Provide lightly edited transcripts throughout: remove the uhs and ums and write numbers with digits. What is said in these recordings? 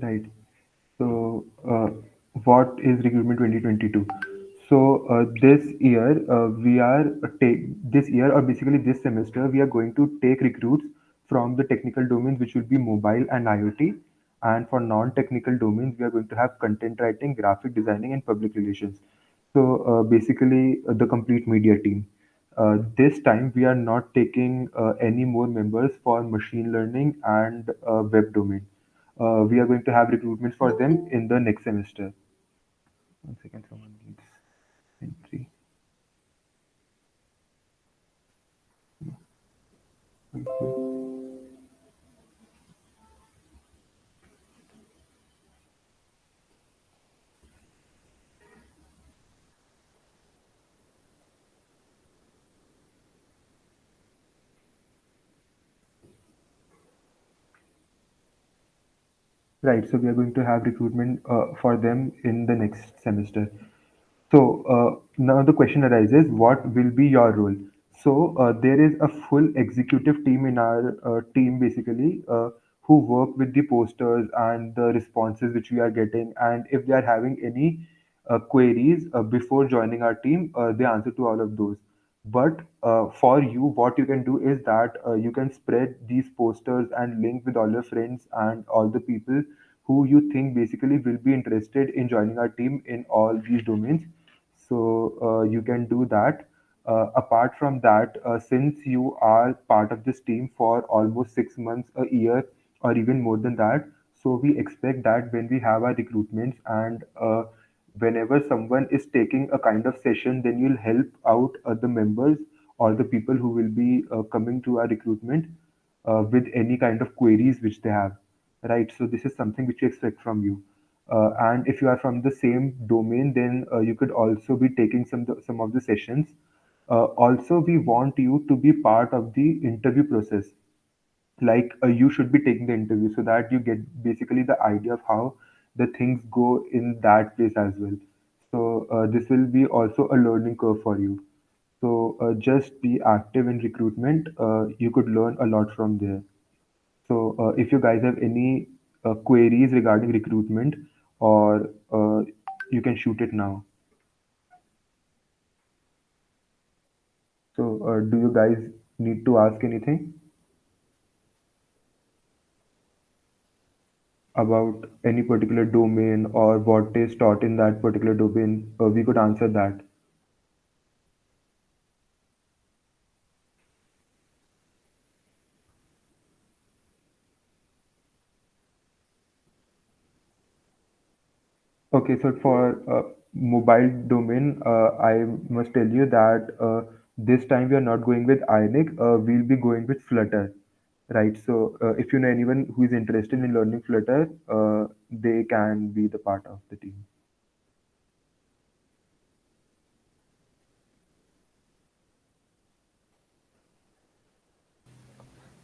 Right. So, what is Recruitment 2022? So, this year we are take this year or basically this semester we are going to take recruits from the technical domains, which will be mobile and IoT, and for non-technical domains we are going to have content writing, graphic designing, and public relations. So, basically the complete media team. This time we are not taking any more members for machine learning and web domain. We are going to have recruitments for them in the next semester. One second, someone needs entry. Right, so we are going to have recruitment for them in the next semester. So now the question arises, what will be your role? So there is a full executive team in our team basically who work with the posters and the responses which we are getting, and if they are having any queries before joining our team, they answer to all of those. But for you, what you can do is that you can spread these posters and link with all your friends and all the people who you think basically will be interested in joining our team in all these domains. So you can do that. Apart from that, since you are part of this team for almost 6 months, a year, or even more than that, so we expect that when we have our recruitments and whenever someone is taking a kind of session, then you'll help out the members or the people who will be coming to our recruitment with any kind of queries which they have, right? So this is something which we expect from you. And if you are from the same domain, then you could also be taking some of the sessions. Also, we want you to be part of the interview process. Like you should be taking the interview so that you get basically the idea of how the things go in that place as well. So this will be also a learning curve for you. So just be active in recruitment. You could learn a lot from there. So, if you guys have any queries regarding recruitment, or you can shoot it now. So, do you guys need to ask anything about any particular domain or what is taught in that particular domain? We could answer that. Okay, so for mobile domain, I must tell you that this time we are not going with Ionic, we'll be going with Flutter, right? So if you know anyone who is interested in learning Flutter, they can be the part of the team.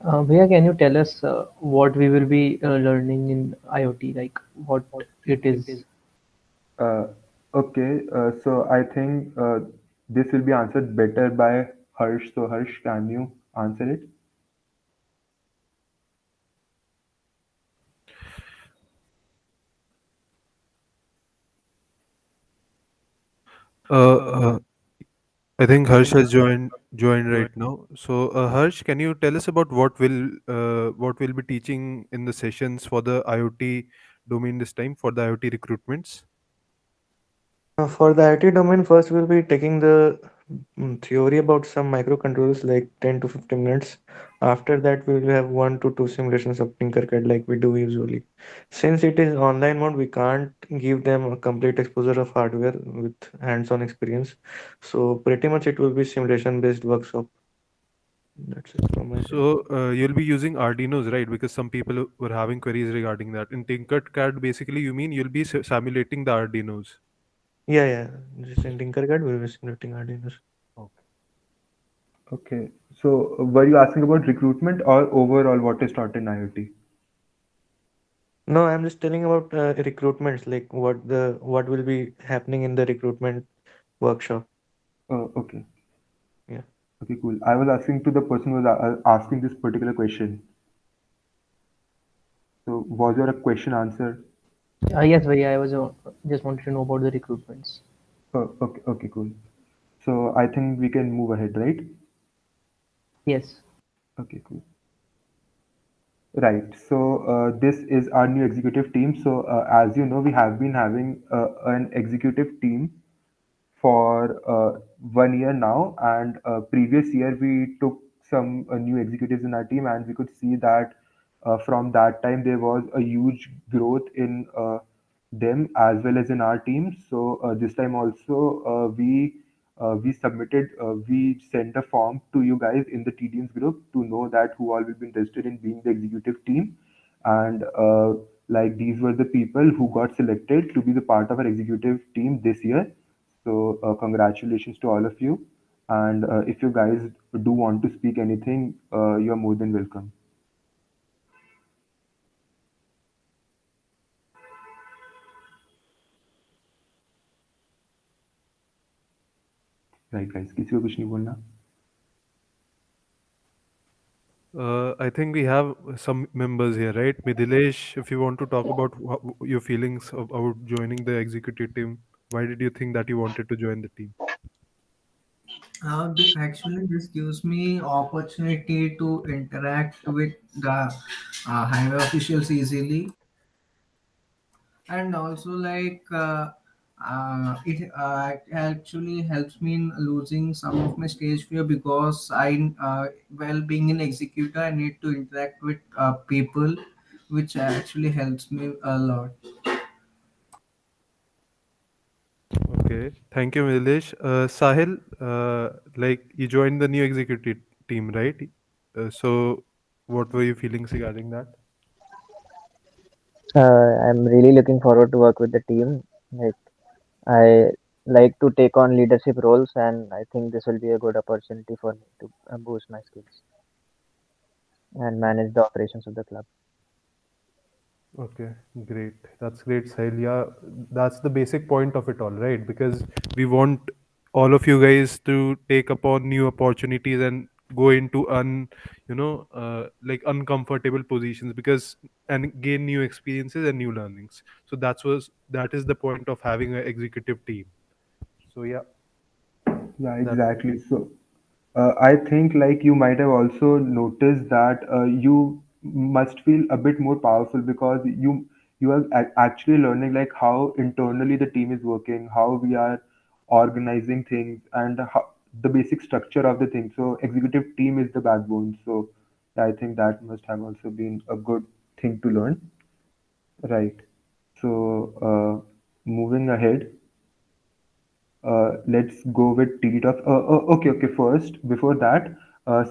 Bhaiya, can you tell us what we will be learning in IoT, like what it is? Uh, okay, so I think this will be answered better by Harsh. So Harsh, can you answer it? Uh, uh, I think Harsh has joined right now. So, Harsh, can you tell us about what will be teaching in the sessions for the IoT domain this time for the IoT recruitments? For the IT domain, first we'll be taking the theory about some microcontrollers like 10 to 15 minutes. After that, we will have 1 to 2 simulations of Tinkercad like we do usually. Since it is online mode, we can't give them a complete exposure of hardware with hands-on experience. So pretty much it will be simulation-based workshop. That's it from my side. So, you'll be using Arduinos, right? Because some people were having queries regarding that. In Tinkercad, basically, you mean you'll be simulating the Arduinos. Yeah, yeah. Just in Tinkercad, we will be simulating Arduinos. Okay. Okay, so were you asking about recruitment or overall what is taught in IoT? No, I'm just telling about recruitments, like what will be happening in the recruitment workshop. Okay. Yeah. Okay, cool. I was asking to the person who was asking this particular question. So was your question answered? Yes, Bhaiya, I was just wanted to know about the recruitments. Okay, okay, cool. So I think we can move ahead, right? Yes. Okay, cool. Right. So this is our new executive team. So as you know, we have been having an executive team for 1 year now, and previous year we took some new executives in our team, and we could see that from that time there was a huge growth in them as well as in our team. So this time also we submitted we sent a form to you guys in the TDMs group to know that who all will be interested in being the executive team, and like these were the people who got selected to be the part of our executive team this year. So congratulations to all of you. And if you guys do want to speak anything, you're more than welcome. Right, guys. किसी को कुछ नहीं बोलना. I think we have some members here, right? Midhilesh, if you want to talk about your feelings about joining the executive team, why did you think that you wanted to join the team? Actually, this gives me opportunity to interact with the highway officials easily, and also it actually helps me in losing some of my stage fear because while being an executor, I need to interact with people, which actually helps me a lot. Okay, thank you, Midhilesh. Sahil, like you joined the new executive team, right? So, what were your feelings regarding that? I'm really looking forward to work with the team. Like I like to take on leadership roles, and I think this will be a good opportunity for me to boost my skills and manage the operations of the club. Okay, great. That's great, Sahil. Yeah, that's the basic point of it all, right? Because we want all of you guys to take upon new opportunities and go into like uncomfortable positions because and gain new experiences and new learnings. So that is the point of having an executive team. So yeah, Yeah, that exactly. So I think like you might have also noticed that you must feel a bit more powerful because you are actually learning like how internally the team is working, how we are organizing things, and how, the basic structure of the thing. So executive team is the backbone. So yeah, I think that must have also been a good thing to learn. Right. So moving ahead. Let's go with TD Talks. Okay, okay. First, before that,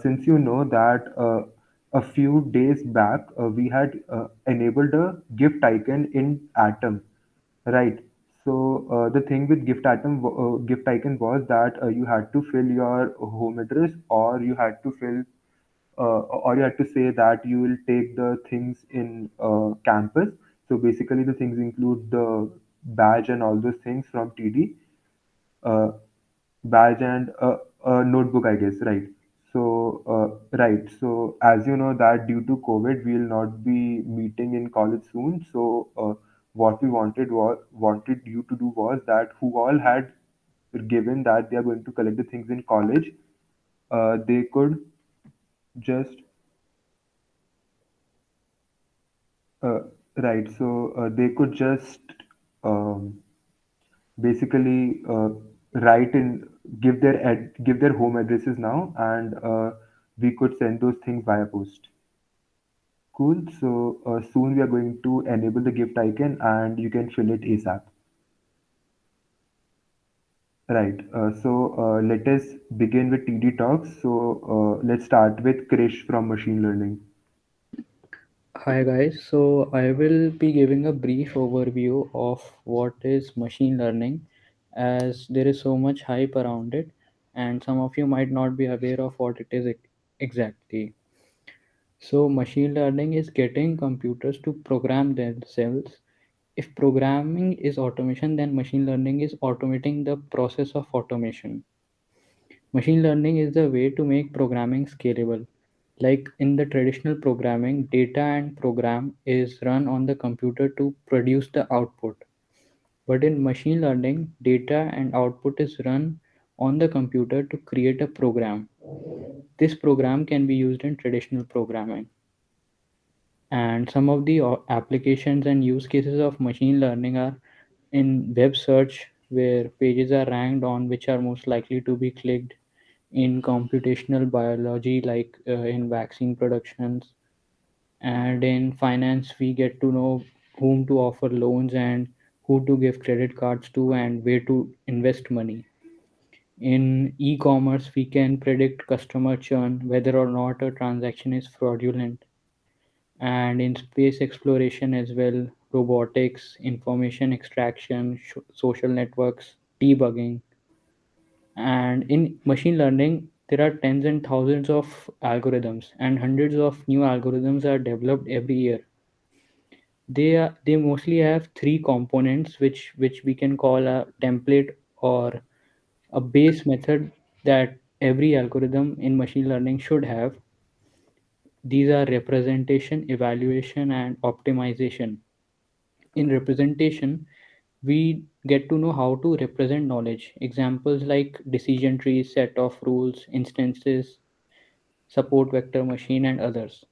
since you know that a few days back we had enabled a gift icon in Atom, right? So the thing with gift icon was that you had to fill your home address, or you had to say that you will take the things in campus. So basically, the things include the badge and all those things from TD, uh, badge and a notebook, I guess, right? So, right. So, as you know, that due to COVID, we will not be meeting in college soon. So, what we wanted you to do was that who all had given that they are going to collect the things in college, they could just uh, right. So, they could just um, basically write in give their home addresses now, and we could send those things via post. Cool. So soon we are going to enable the gift icon and you can fill it ASAP. Right. So let us begin with TD Talks. So let's start with Krish from machine learning. Hi guys, so I will be giving a brief overview of what is machine learning as there is so much hype around it and some of you might not be aware of what it is exactly. So machine learning is getting computers to program themselves. If programming is automation, then machine learning is automating the process of automation. Machine learning is the way to make programming scalable. Like in the traditional programming, data and program is run on the computer to produce the output. But in machine learning, data and output is run on the computer to create a program. This program can be used in traditional programming. And some of the applications and use cases of machine learning are in web search, where pages are ranked on which are most likely to be clicked, in computational biology, like in vaccine productions, and in finance, we get to know whom to offer loans and who to give credit cards to and where to invest money. In e-commerce, we can predict customer churn, whether or not a transaction is fraudulent. And in space exploration as well, robotics, information extraction, social networks, debugging. And in machine learning, there are tens and thousands of algorithms, and hundreds of new algorithms are developed every year. They mostly have three components, which we can call a template or a base method that every algorithm in machine learning should have. These are representation, evaluation, and optimization. In representation, we get to know how to represent knowledge. Examples like decision trees, set of rules, instances, support vector machine, and others.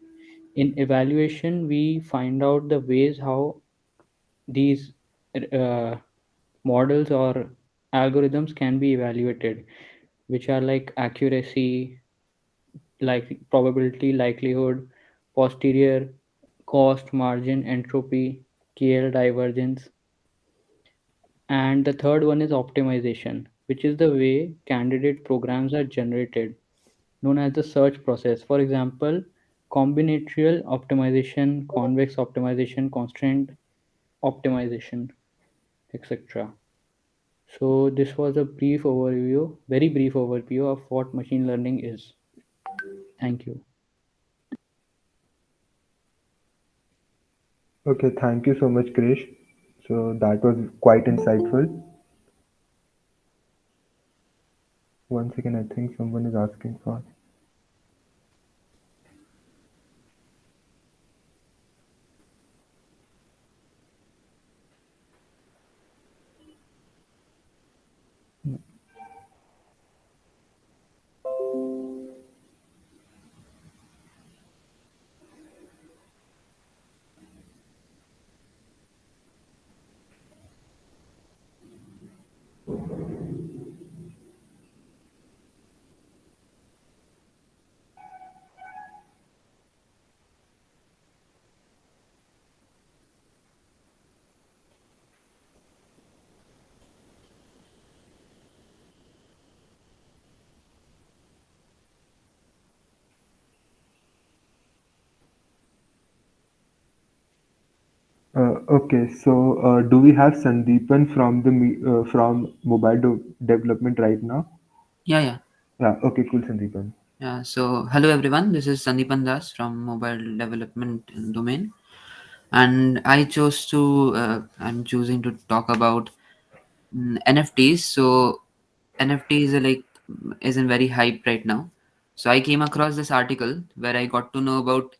In evaluation, we find out the ways how these uh, models or algorithms can be evaluated, which are like accuracy, like probability, likelihood, posterior, cost, margin, entropy, KL divergence. And the third one is optimization, which is the way candidate programs are generated, known as the search process. For example, combinatorial optimization, convex optimization, constraint optimization, etc. So this was a brief overview, very brief overview of what machine learning is. Thank you. Okay, thank you so much, Krish. So that was quite insightful. One second, I think someone is asking for. Okay, so do we have Sandeepan from from development right now? Yeah, yeah, Yeah. Okay, cool, Sandeepan. yeah. So, hello everyone. This is Sandeepan Das from Mobile Development Domain, and I'm choosing to talk about NFTs. So, NFTs are like is in very hype right now. So, I came across this article where I got to know about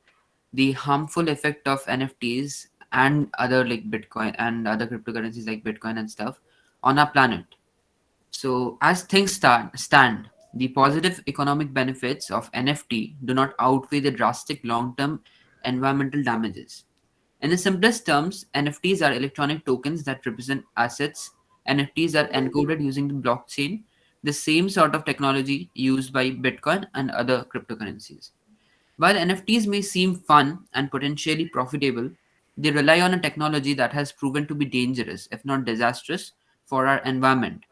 the harmful effect of NFTs and other like Bitcoin and other cryptocurrencies like Bitcoin and stuff on our planet. So, as things stand, the positive economic benefits of NFT do not outweigh the drastic long term environmental damages. In the simplest terms, NFTs are electronic tokens that represent assets. NFTs are encoded using the blockchain, the same sort of technology used by Bitcoin and other cryptocurrencies. While NFTs may seem fun and potentially profitable, they rely on a technology that has proven to be dangerous, if not disastrous, for our environment.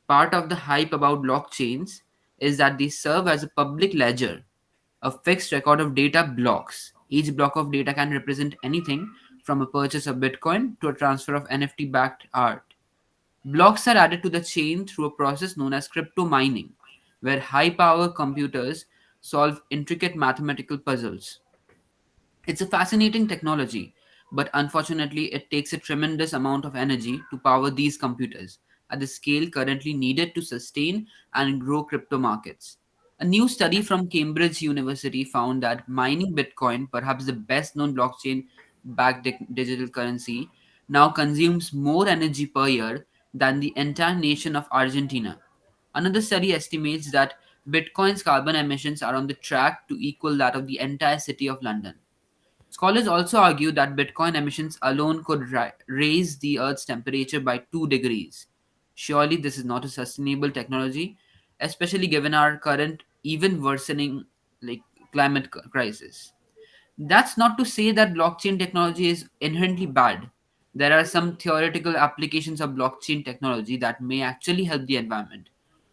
Part of the hype about blockchains is that they serve as a public ledger, a fixed record of data blocks. Each block of data can represent anything from a purchase of Bitcoin to a transfer of NFT backed art. Blocks are added to the chain through a process known as crypto mining, where high power computers solve intricate mathematical puzzles. It's a fascinating technology, but unfortunately, it takes a tremendous amount of energy to power these computers at the scale currently needed to sustain and grow crypto markets. A new study from Cambridge University found that mining Bitcoin, perhaps the best known blockchain backed digital currency, now consumes more energy per year than the entire nation of Argentina. Another study estimates that Bitcoin's carbon emissions are on the track to equal that of the entire city of London. Scholars also argue that Bitcoin emissions alone could raise the Earth's temperature by 2 degrees. Surely, this is not a sustainable technology, especially given our current, even worsening like climate crisis. That's not to say that blockchain technology is inherently bad. There are some theoretical applications of blockchain technology that may actually help the environment.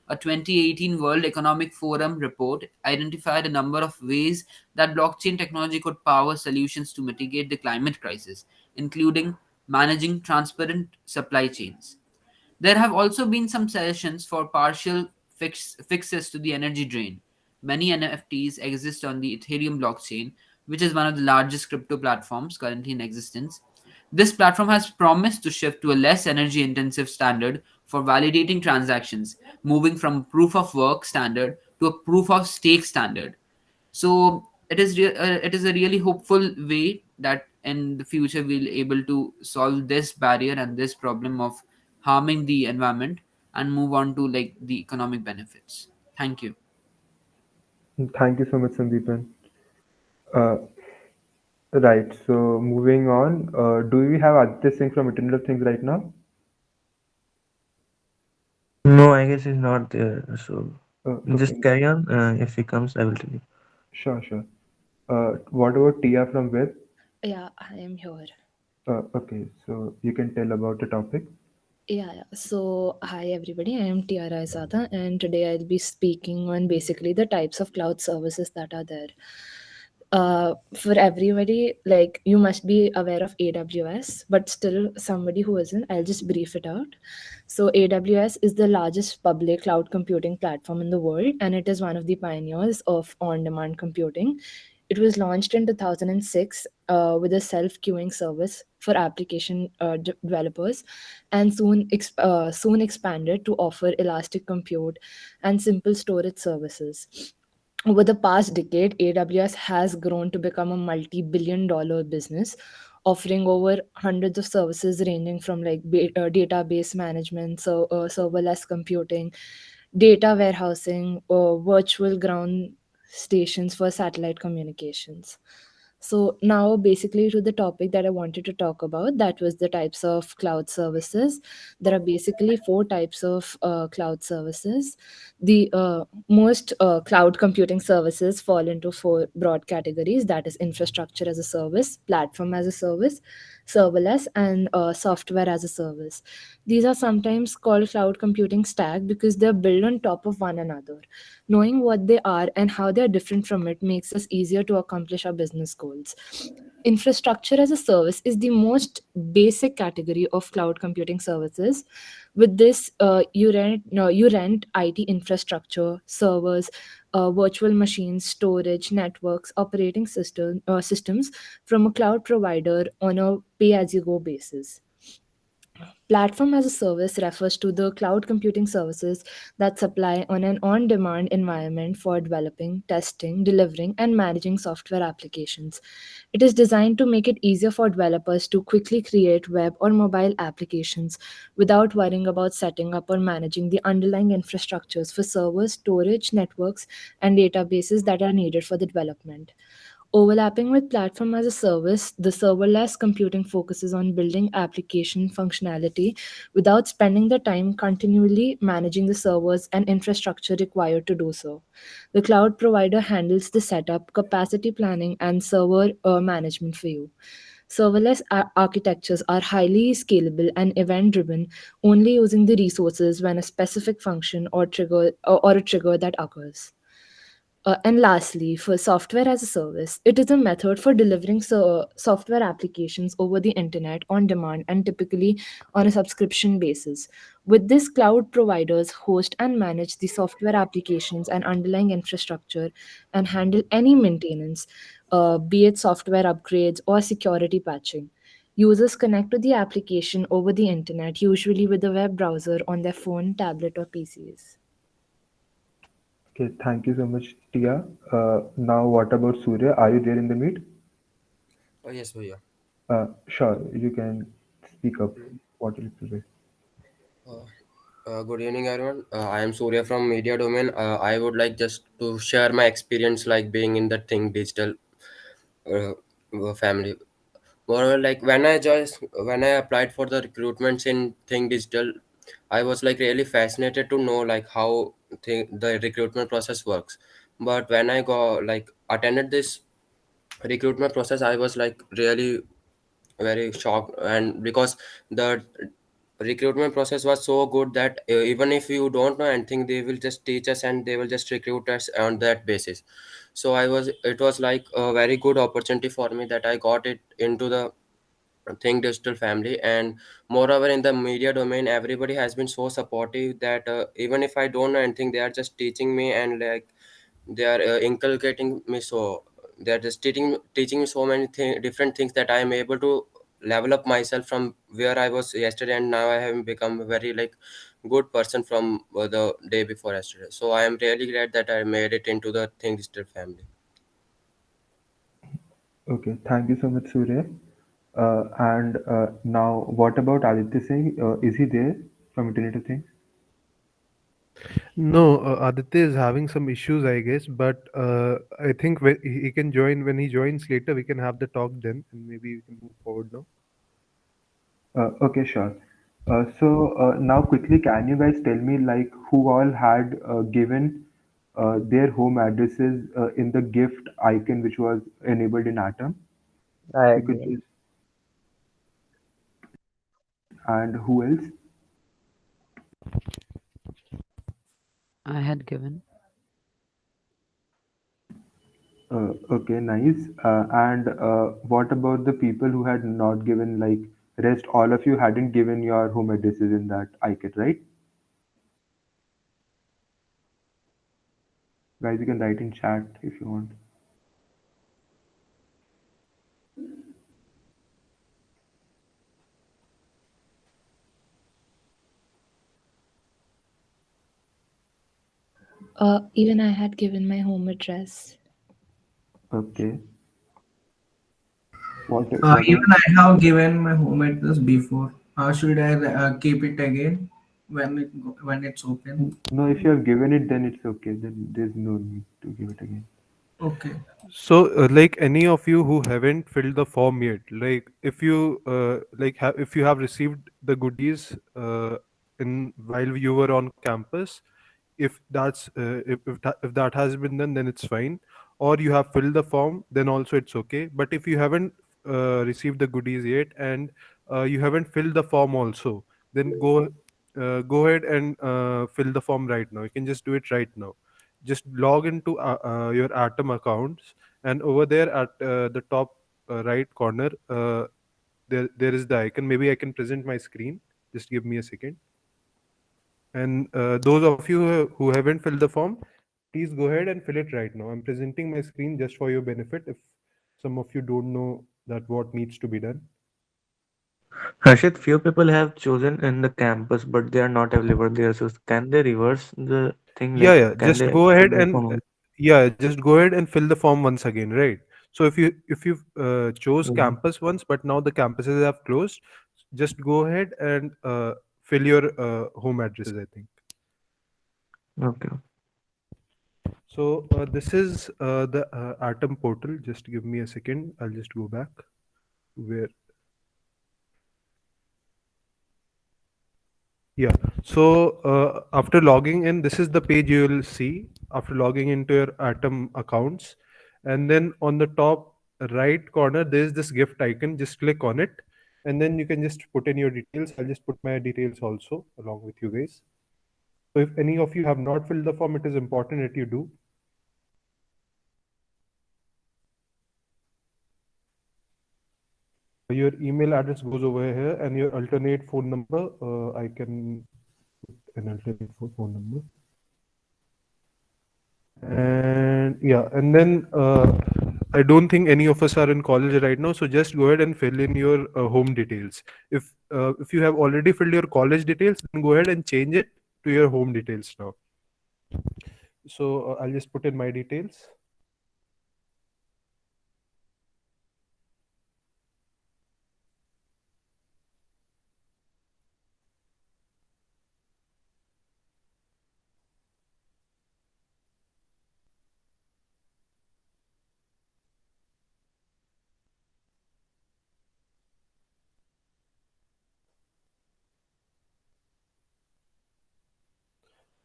A 2018 World Economic Forum report identified a number of ways that blockchain technology could power solutions to mitigate the climate crisis, including managing transparent supply chains. There have also been some suggestions for partial fixes to the energy drain. Many NFTs exist on the Ethereum blockchain, which is one of the largest crypto platforms currently in existence. This platform has promised to shift to a less energy intensive standard for validating transactions, moving from proof of work standard to a proof of stake standard. So it is a really hopeful way that in the future we'll able to solve this barrier and this problem of harming the environment and move on to like the economic benefits. Thank you. Thank you so much, Sandeepan. Uh, right. So moving on, do we have Aditya Singh from Internet of Things right now? No, I guess he's not there. So just Okay. carry on. If he comes, I will tell you. Sure, sure. What about Tia from Web? Yeah, I am here. Okay, so you can tell about the topic. Yeah. So, hi everybody, I am Tiara Izada, and today I'll be speaking on basically the types of cloud services that are there. For everybody, like you must be aware of AWS, but still somebody who isn't, I'll just brief it out. So, AWS is the largest public cloud computing platform in the world, and it is one of the pioneers of on demand computing. It was launched in 2006 with a self queuing service for application developers, and soon expanded to offer elastic compute and simple storage services. Over the past decade, AWS has grown to become a multi-billion-dollar business, offering over hundreds of services ranging from like database management, so serverless computing, data warehousing, virtual ground stations for satellite communications. So now basically to the topic that I wanted to talk about, that was the types of cloud services. There are basically four types of cloud services. The most cloud computing services fall into four broad categories, that is infrastructure as a service, platform as a service, serverless, and software as a service. These are sometimes called cloud computing stack because they're built on top of one another. Knowing what they are and how they're different from it makes us easier to accomplish our business goals. Infrastructure as a service is the most basic category of cloud computing services. With this, you rent IT infrastructure, servers, virtual machines, storage, networks, systems from a cloud provider on a pay-as-you-go basis. Platform as a service refers to the cloud computing services that supply on an on demand environment for developing, testing, delivering, and managing software applications. It is designed to make it easier for developers to quickly create web or mobile applications without worrying about setting up or managing the underlying infrastructures for servers, storage, networks, and databases that are needed for the development. Overlapping with platform as a service, the serverless computing focuses on building application functionality without spending the time continually managing the servers and infrastructure required to do so. The cloud provider handles the setup, capacity planning, and server management for you. Serverless architectures are highly scalable and event driven, only using the resources when a specific function or a trigger that occurs. And lastly, for software as a service, it is a method for delivering software applications over the internet on demand and typically on a subscription basis. With this, cloud providers host and manage the software applications and underlying infrastructure and handle any maintenance, be it software upgrades or security patching. Users connect to the application over the internet, usually with a web browser on their phone, tablet, or PCs. Okay, thank you so much, Tia. Now, what about Surya? Are you there in the meet? Yes, Bhaiya. Sure, you can speak up. Mm. What will you say? Uh, Good evening, everyone. I am Surya from Media Domain. I would like just to share my experience like being in the Think Digital uh, family. Moreover, like when I applied for the recruitments in Think Digital, I was like really fascinated to know like how the recruitment process works. But when I go like attended this recruitment process, I was like really very shocked, and because the recruitment process was so good that even if you don't know anything, they will just teach us and they will just recruit us on that basis. So it was like a very good opportunity for me that I got it into the Think Digital family. And moreover, in the media domain, everybody has been so supportive that even if I don't know anything, they are just teaching me, and like they are inculcating me. So they're just teaching me so many different things that I am able to level up myself from where I was yesterday, and now I have become a very like good person from the day before yesterday. So I am really glad that I made it into the Think Digital family. Okay, thank you so much, Surya. And now, what about Aditya Singh? Is he there from Internet of Things? No, Aditya is having some issues, I guess, but I think he can join when he joins later. We can have the talk then, and maybe we can move forward now. Okay, sure. So now, quickly, can you guys tell me like who all had given their home addresses in the gift icon which was enabled in Atom? I You could agree. just, and who else? I had given. Okay, nice. And what about the people who had not given, like, rest? All of you hadn't given your home addresses in that icon, right? Guys, you can write in chat if you want. Even I had given my home address. Okay. What Even else? I have given my home address before. Should I keep it again when it's open? No, if you have given it, then it's okay. Then there's no need to give it again. Okay. So, like any of you who haven't filled the form yet, like if you if you have received the goodies in while you were on campus, if that has been done, then it's fine. Or you have filled the form, then also it's okay. But if you haven't received the goodies yet and you haven't filled the form also, then go ahead and fill the form right now. You can just do it right now. Just log into your Atom accounts, and over there at the top right corner, there is the icon. Maybe I can present my screen. Just give me a second. And those of you who haven't filled the form, please go ahead and fill it right now. I'm presenting my screen just for your benefit if some of you don't know that what needs to be done. Harshit, few people have chosen in the campus, but they are not available there. So can they reverse the thing? Yeah, Like, yeah. can Just they go fill ahead the and form? yeah, just go ahead and fill the form once again, right? So if you chose Mhm. campus once, but now the campuses have closed, just go ahead and fill your home addresses, I think. Okay. So this is the Atom portal. Just give me a second. I'll just go back where. Yeah. So after logging in, this is the page you will see after logging into your Atom accounts. And then on the top right corner, there's this gift icon. Just click on it. And then you can just put in your details. I'll just put my details also along with you guys. So if any of you have not filled the form, it is important that you do. Your email address goes over here and your alternate phone number. I can put an alternate phone number. And yeah, and then I don't think any of us are in college right now, so just go ahead and fill in your home details. If you have already filled your college details, then go ahead and change it to your home details now. So I'll just put in my details.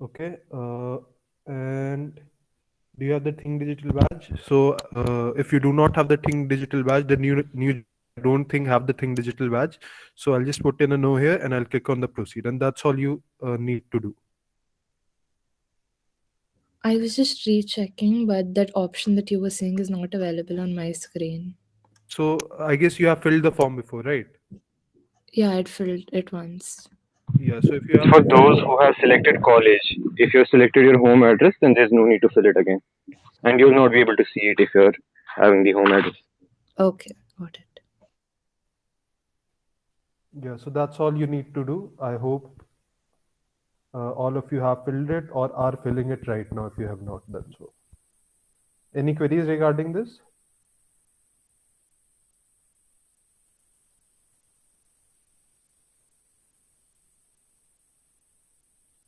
Okay. And do you have the Think Digital badge? So if you do not have the Think Digital badge, then you don't think have the Think Digital badge. So I'll just put in a no here and I'll click on the proceed, and that's all you need to do. I was just rechecking, but that option that you were saying is not available on my screen. So I guess you have filled the form before, right? Yeah, I'd filled it once. Yeah. So if you It's have for the form, those who have selected college. If you've selected your home address, then there's no need to fill it again. And you'll not be able to see it if you're having the home address. Okay, got it. yeah. So that's all you need to do. I hope all of you have filled it or are filling it right now if you have not done so. Any queries regarding this?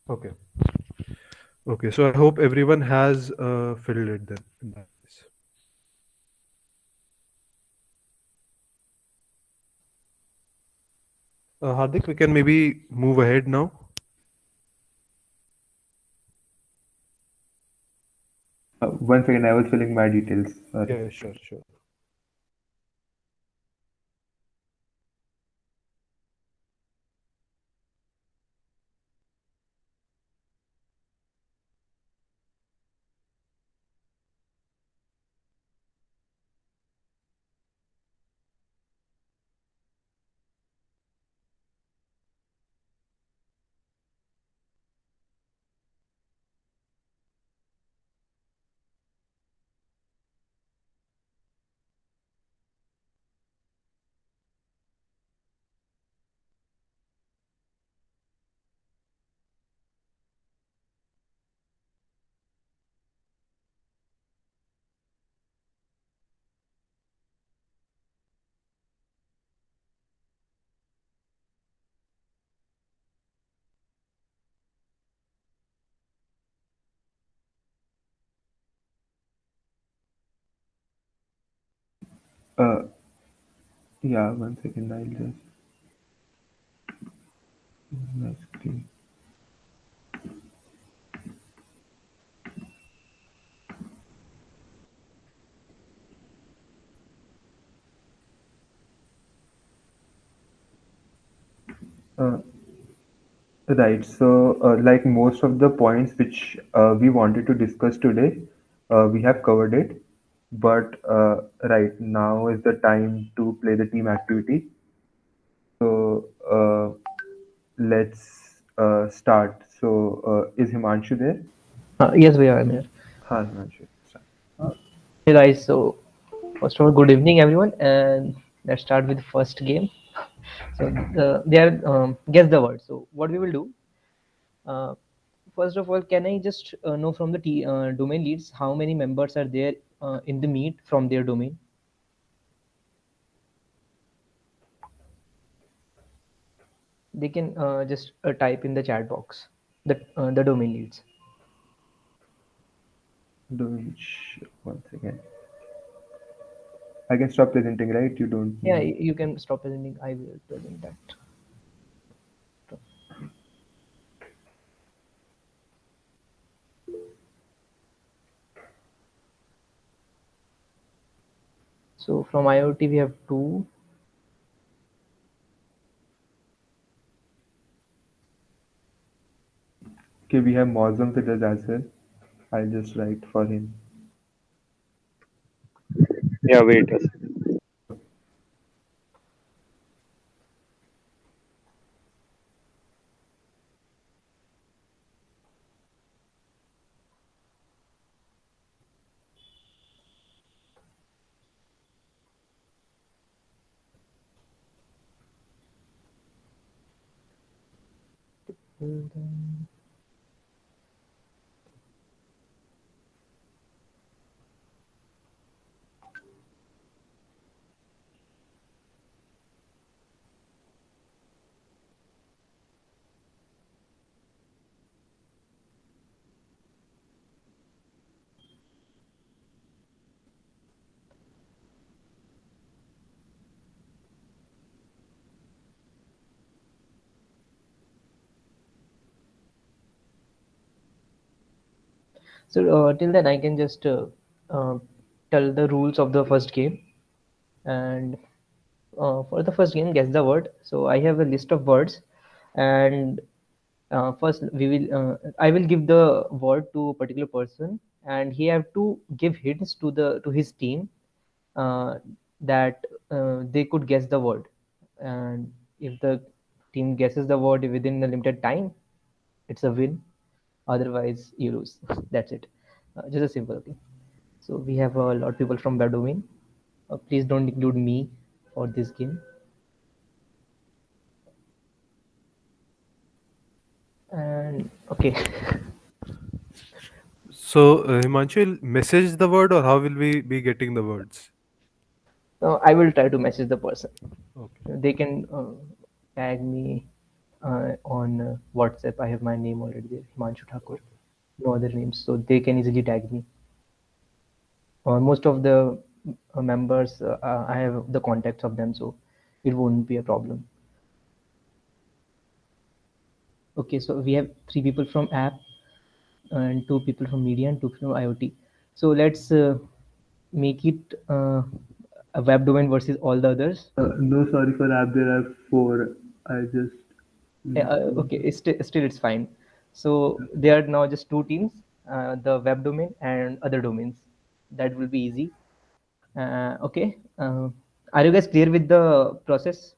Okay. Okay. So I hope everyone has filled it then. In that case. Hardik, we can maybe move ahead now. One second, I was filling my details. Sorry. Yeah, sure, sure. Uh, yeah, one second, I'll just my screen. Uh, right. So, like most of the points which we wanted to discuss today, we have covered it. But right now is the time to play the team activity. So let's start. So is Himanshu there? Yes, we are there. Hi, Himanshu. Start. Hey guys, so first of all, good evening everyone, and let's start with the first game. So they are guess the word. So what we will do? Uh, First of all, can I just know from the domain leads how many members are there in the meet from their domain? They can just type in the chat box the domain leads. One second. I can stop presenting, right? You don't Yeah, need. you can stop presenting. I will present that. So from IoT we have two. Okay, we have Mozum with us as well. I'll just write for him. Yeah, wait. So till then, I can just uh, tell the rules of the first game. And for the first game, guess the word. So I have a list of words, and first I will give the word to a particular person, and he have to give hints to his team uh, that they could guess the word. And if the team guesses the word within a limited time, it's a win. Otherwise, you lose. That's it. Just a simple thing. So we have a lot of people from web domain. Please don't include me for this game. And okay. So, Himanshu will message the word, or how will we be getting the words? I will try to message the person. Okay. They can tag me on WhatsApp. I have my name already there, Himanshu Thakur. No other names, so they can easily tag me. Most of the members, I have the contacts of them, so it won't be a problem. Okay, so we have 3 people from app and 2 people from media and 2 people from IoT. So let's make it a web domain versus all the others. No, sorry for that. There are 4. I just. Okay, still it's fine. So there are now just 2 teams, the web domain and other domains. That will be easy. Okay, are you guys clear with the process?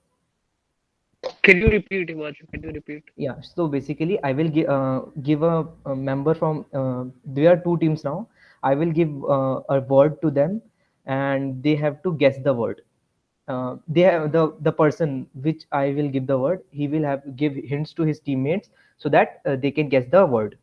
Can you repeat, Himanshu? Can you repeat? Yeah, so basically I will give a member from there are 2 teams now. I will give a word to them, and they have to guess the word. They have the person which I will give the word, he will have to give hints to his teammates so that they can guess the word.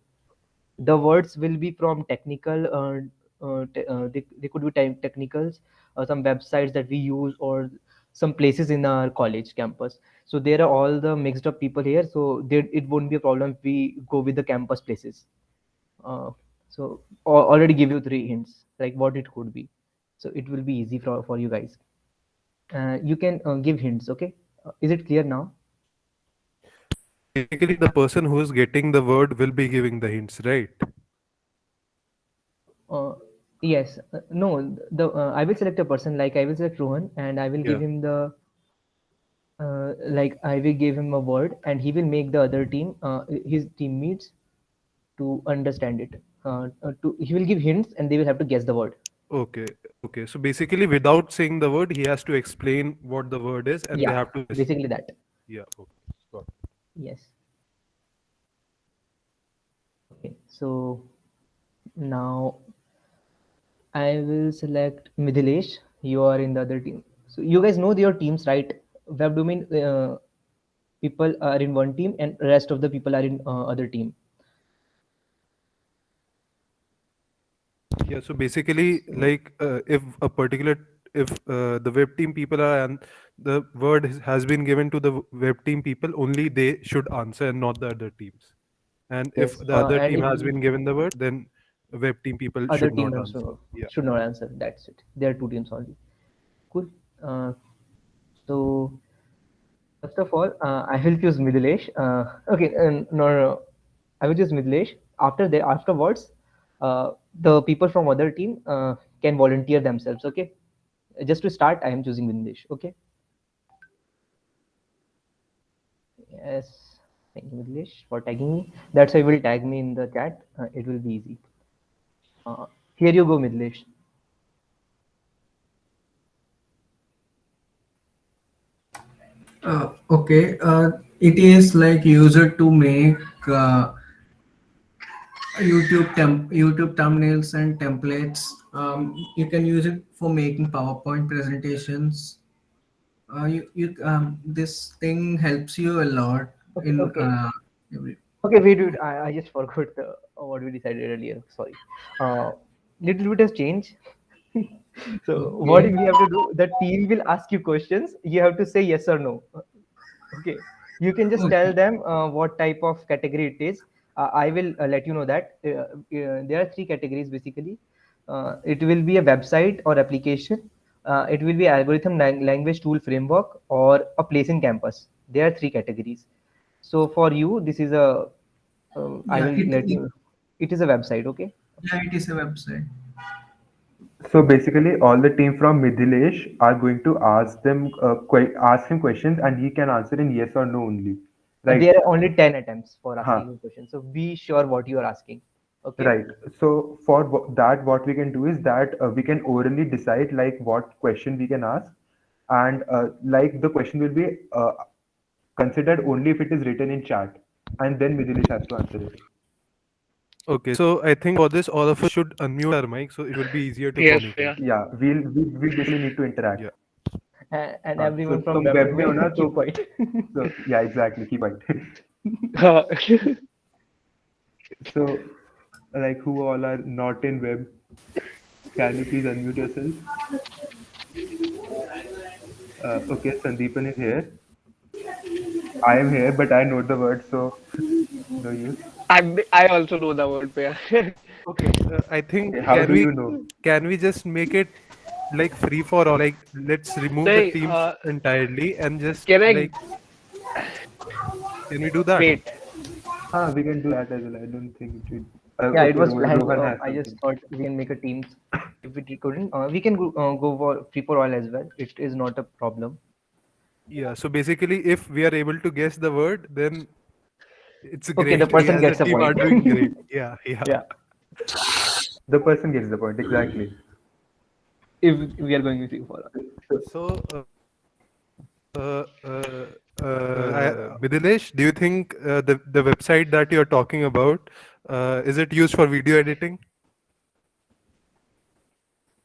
The words will be from technical they could be technicals or some websites that we use or some places in our college campus. So there are all the mixed up people here, so there it won't be a problem if we go with the campus places. So already give you 3 hints like what it could be, so it will be easy for you guys. You can give hints. Okay, is it clear now? Basically, the person who is getting the word will be giving the hints, right? Yes. No, the I will select a person, like I will select Rohan, and I will give Yeah. him the like I will give him a word, and he will make the other team his teammates to understand it. He will give hints, and they will have to guess the word. Okay. Okay. So basically, without saying the word, he has to explain what the word is, and they Yeah, have to guess. basically that. Yeah. Okay. Got it. Yes. Okay. So now I will select Midhilesh. You are in the other team. So you guys know your teams, right? Web domain people are in one team, and rest of the people are in other team. Yeah. So basically, like if the web team people are and the word has been given to the web team people, only they should answer and not the other teams. And if Yes, the other and team if has been given the word, then web team people other should team not answer. also Yeah. should not answer. That's it. There are 2 teams only. Cool. So first of all, I will choose Midhilesh. Okay, no. I will choose Midhilesh. Afterwards, the people from other team can volunteer themselves. Okay, just to start, I am choosing Midhilesh. Okay. Yes. Thank you, Midhilesh, for tagging me. That's why you will tag me in the chat. It will be easy. Here you go, Midhilesh. Okay, it is like user to make YouTube thumbnails and templates. You can use it for making PowerPoint presentations. This thing helps you a lot Okay. in Okay. every. Okay, wait. I just forgot what we decided earlier. Sorry. Little bit has changed. So what Okay. we have to do, the team will ask you questions. You have to say yes or no. Okay. You can just tell Okay. them what type of category it is. I will let you know that there are 3 categories basically. It will be a website or application. It will be algorithm language tool framework or a place in campus. There are 3 categories. So for you, this is a I Yeah. will let you. It is a website, okay? Yeah, it is a website. So basically, all the team from Midhilesh are going to ask them ask him questions, and he can answer in yes or no only. Right? There are only 10 attempts for Huh. asking a question. So be sure what you are asking. Okay. Right. So for that, what we can do is that we can orally decide like what question we can ask, and like the question will be considered only if it is written in chat, and then Midhilesh has to answer it. Okay, so I think for this, all of us should unmute our mic so it will be easier to Yes, communicate. yeah. Yeah, we basically need to interact. Yeah. And So everyone from तुम web web में हो domain, ना, keep quiet. so yeah, exactly, keep quiet. Uh, So like who all are not in web, can you please unmute yourself? Okay, Sandeepan is here. I am here, but I know the word, so no use. I also know the word pair. Okay, I think Okay, how do you know? can we just make it like free for all? Like let's remove the Say, teams entirely and just can I like can we do that? wait? We can do that as well. I don't think it should. Yeah, it Okay, was planned. Rohan has I just something. thought we can make a teams. If we couldn't, we can go for free for all as well. It is not a problem. Yeah, so basically if we are able to guess the word, then it's Okay, the great. We person as a gets a team are point. doing great. Yeah, yeah. Yeah, The person gets the point, exactly. if we are going with free for all. So, Midilesh, do you think the website that you're talking about is it used for video editing?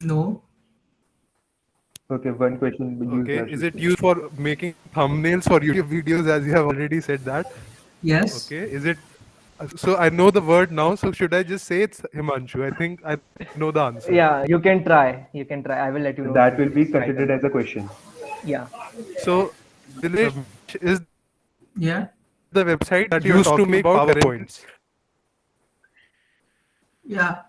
No. Okay, one question used Okay, as is it used for making thumbnails for YouTube videos, as you have already said that? Yes. Okay, is it? So I know the word now. So should I just say it's Himanshu? I think I know the answer. Yeah, you can try. You can try. I will let you know. that if will be it's right or considered not. as a question. Yeah. So Dinesh is Yeah. the website that you're used to make PowerPoints. Yeah.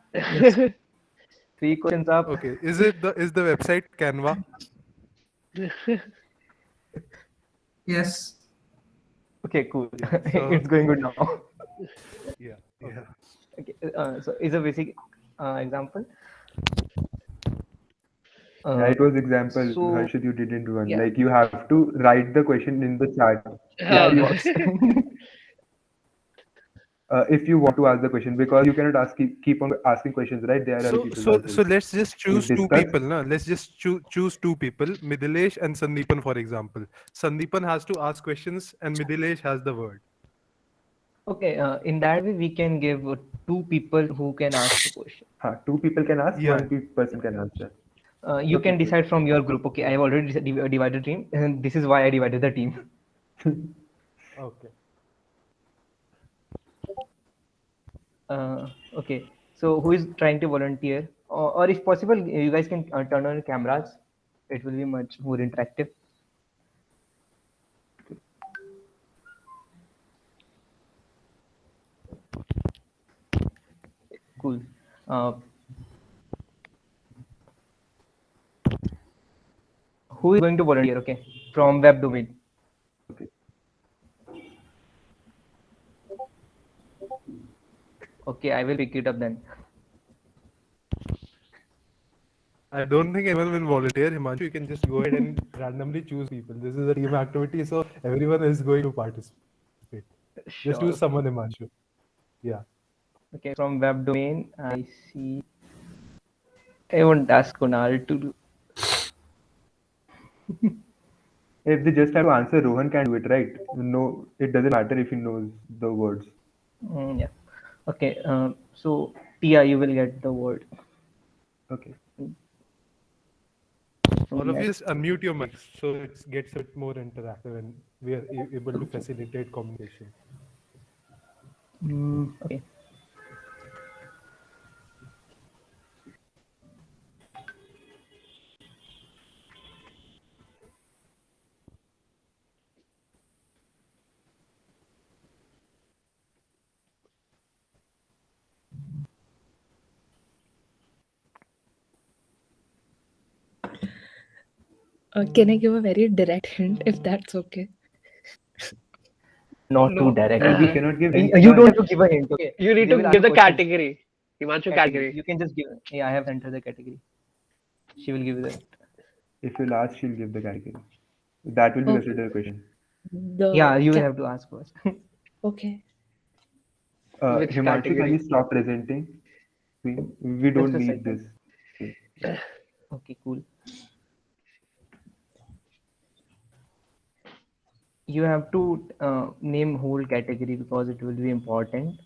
Three questions up. Okay, is the website Canva? Yes. Okay, cool. So- It's going good now. Yeah, yeah. Okay, so is a basic example. Yeah, it was example, so Harshit, you didn't do one. yeah. Like you have to write the question in the chat. Yeah, If it you, works. if you want to ask the question, because you cannot keep on asking questions, right? There are other people as So well. let's just choose two discuss. people. Na? Let's just choose two people, Midilesh and Sandeepan, for example. Sandeepan has to ask questions and Midilesh has the word. Okay, in that way we can give two people who can ask the question. Two people can ask, Yeah. one person can answer. You can decide from your group. Okay, I have already divided team, and this is why I divided the team. Okay. Okay, so who is trying to volunteer? Or if possible, you guys can turn on your cameras. It will be much more interactive. Cool. Who is going to volunteer? Okay, from web domain. Okay. Okay, I will pick it up then. I don't think anyone will volunteer. Himanshu, you can just go ahead and randomly choose people. This is a team activity, so everyone is going to participate. Just choose someone, Himanshu. Yeah. Okay, from web domain, I see. I won't ask Kunal to do. If they just have to answer, Rohan can do it, right? No, it doesn't matter if he knows the words. Yeah. Okay. So Tia, you will get the word. Okay. All of you just unmute your mics so it gets a bit more interactive and we are able to facilitate communication. Okay. Can I give a very direct hint if that's okay? Not No. too direct. We cannot give hints. You don't have to give a hint. Okay. You need They to will give the ask questions. category. Himanshu, Category. category. You can just give. Yeah, I have entered the category. She will give you that. If you'll ask, she'll give the category. That will be Okay. considered a question. The Yeah, you will ca- have to ask first. okay. Which Himanshu, can category? you stop presenting? We Just don't a need second. this. Okay, cool. You have to name whole category because it will be important.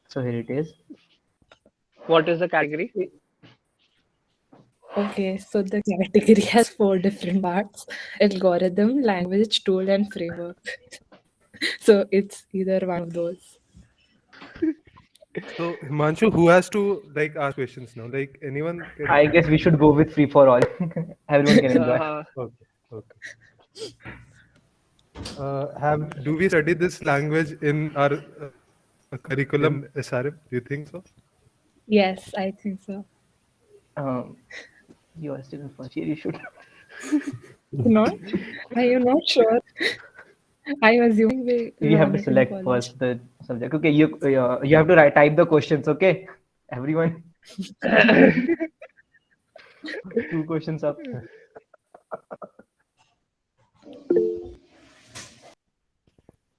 So here it is. What is the category? Okay, so the category has 4 different parts: algorithm, language, tool, and framework. So it's either one of those. So Himanshu, who has to like ask questions now? Like anyone can. I guess we should go with free for all. Everyone can enjoy. Okay. Okay. Do we study this language in our curriculum SRM? Do you think so? Yes, I think so. You are still in first year. You should. Not? Are you not sure? I'm assuming we You have run to it in select college. first the subject. Okay, you have to type the questions. Okay, everyone. 2 questions up.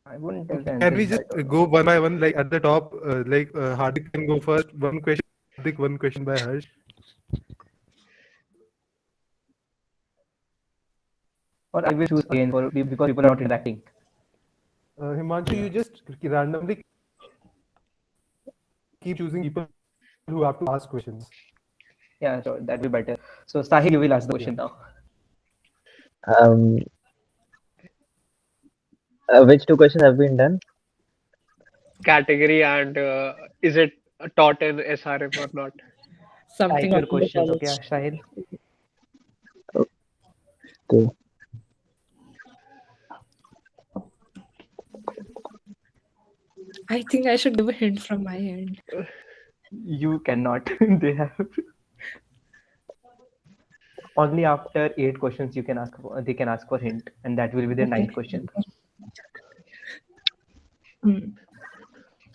I wouldn't tell the Can we answer. just go one by one? Like at the top, Hardik can go first. One question, Hardik, one question by Harsh. Or I will choose again because people are not interacting. Himanshu, you just randomly keep choosing people who have to ask questions. Yeah, sure, that will be better. So Sahil, you will ask the question now. Which 2 questions have been done? Category and is it taught in SRM or not? Something Type your on the questions. college. Okay, Sahil. Okay. I think I should give a hint from my end. You cannot. They have only after 8 questions you can ask. They can ask for hint, and that will be their 9th question.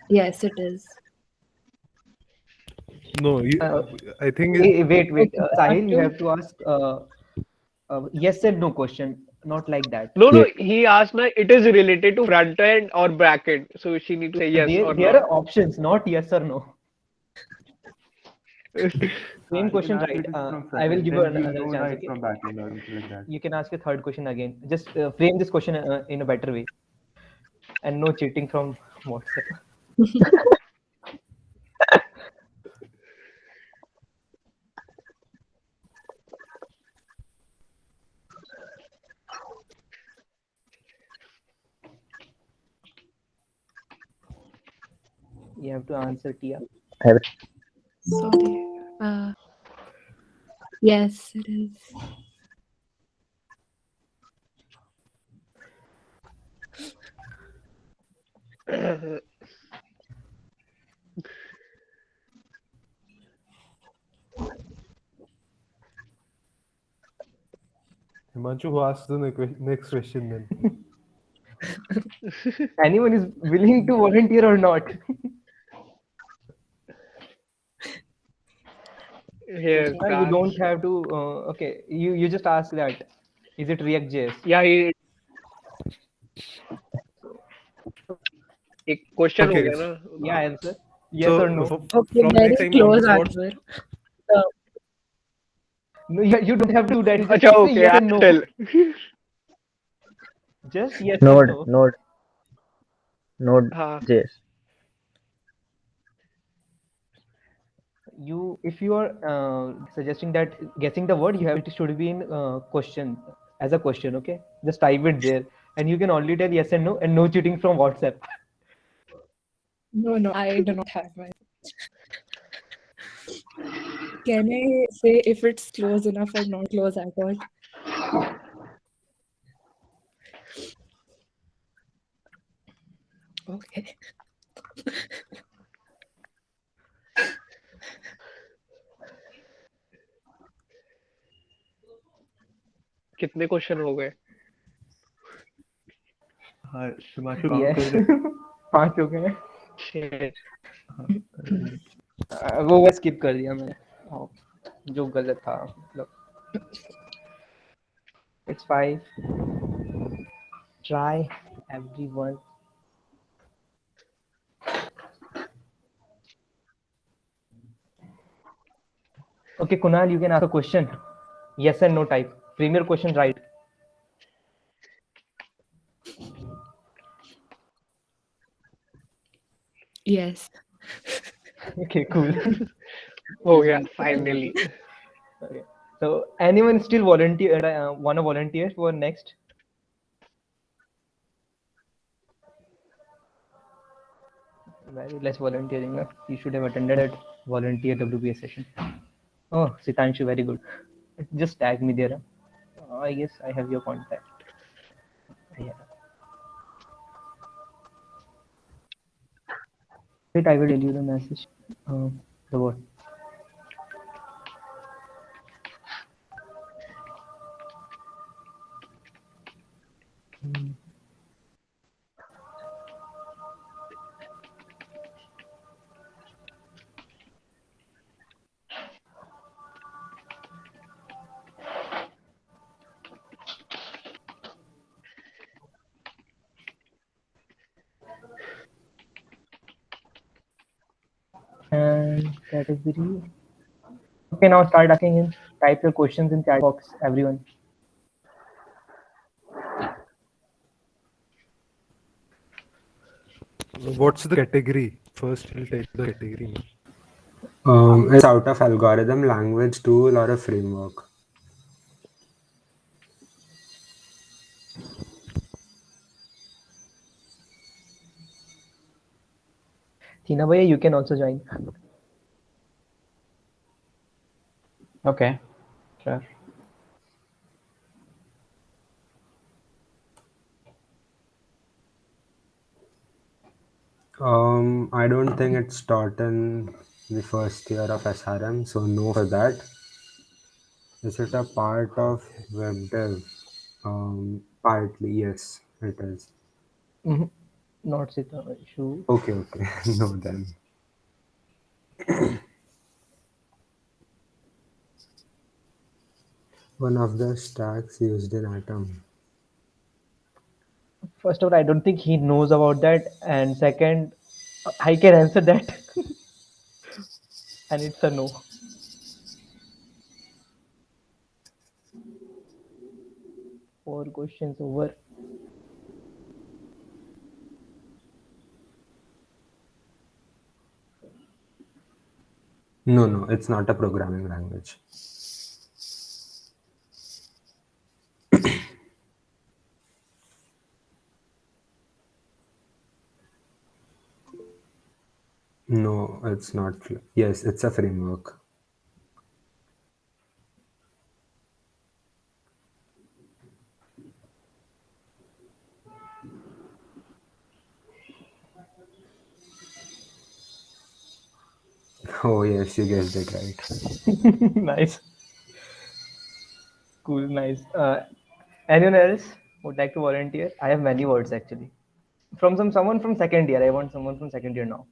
Yes, it is. No, I think. Wait. Okay, Sahil, you after- have to ask yes and no question, not like that. No, he asked me it is related to front end or back end. So she need to say yes or There no. are options, not yes or no. Same question, right? I will give you another chance. Okay? From backend or something like that. You can ask a third question again. Just frame this question in a better way, and no cheating from WhatsApp. You have to answer, Tia. Sorry. Yes, it is. Himanshu, who asks the next question then? Anyone is willing to volunteer or not? Here, Krishna, you don't have to. Okay, you just ask that. Is it React.js? Yeah, एक question हो Okay. गया ना. Yeah, answer. Yes or no? Okay, from very next time close onwards, answer. No, you don't have to do that. You just अच्छा, say okay, yes I'll and no. tell. Just yes Node, and no. हाँ. Node.js. If you are suggesting that guessing the word, it should be in question as a question. Okay, just type it there, and you can only tell yes and no cheating from WhatsApp. No, I do not have my. Can I say if it's close enough or not close at all? Okay. कितने question हो गए? Himanshu, count कर ले. 5 हो गए. Shit. वो skip कर दिया मैंने, जो गलत था मतलब। It's fine. Try everyone. Okay, Kunal, you can ask a question. Yes and no type. Premier question, right? Yes. Okay, cool. Oh yeah, finally. Okay. So anyone still volunteer? Want to volunteer for next? Very less volunteering. You should have attended that volunteer WBS session. Oh, Sitanshu, very good. Just tag me there. I guess I have your contact. Yeah. Wait, I will tell you the message. The what? And category. Okay, now start asking in. Type your questions in chat box, everyone. What's the category? First, we'll take the category. It's out of algorithm, language, tool, or a framework. Tina Bhaiya, you can also join. Okay, sure. I don't think it's taught in the first year of SRM, so no for that. Is it a part of web dev? Partly, yes, it is. Not Sitanshu. Okay, no then. One of the stacks used in Atom. First of all, I don't think he knows about that. And second, I can answer that. And it's a no. Four questions over. No, it's not a programming language. No, it's not. Yes, it's a framework. Oh, yes, you guessed it right. Nice. Cool, nice. Anyone else would like to volunteer? I have many words actually. From someone from second year. I want someone from second year now.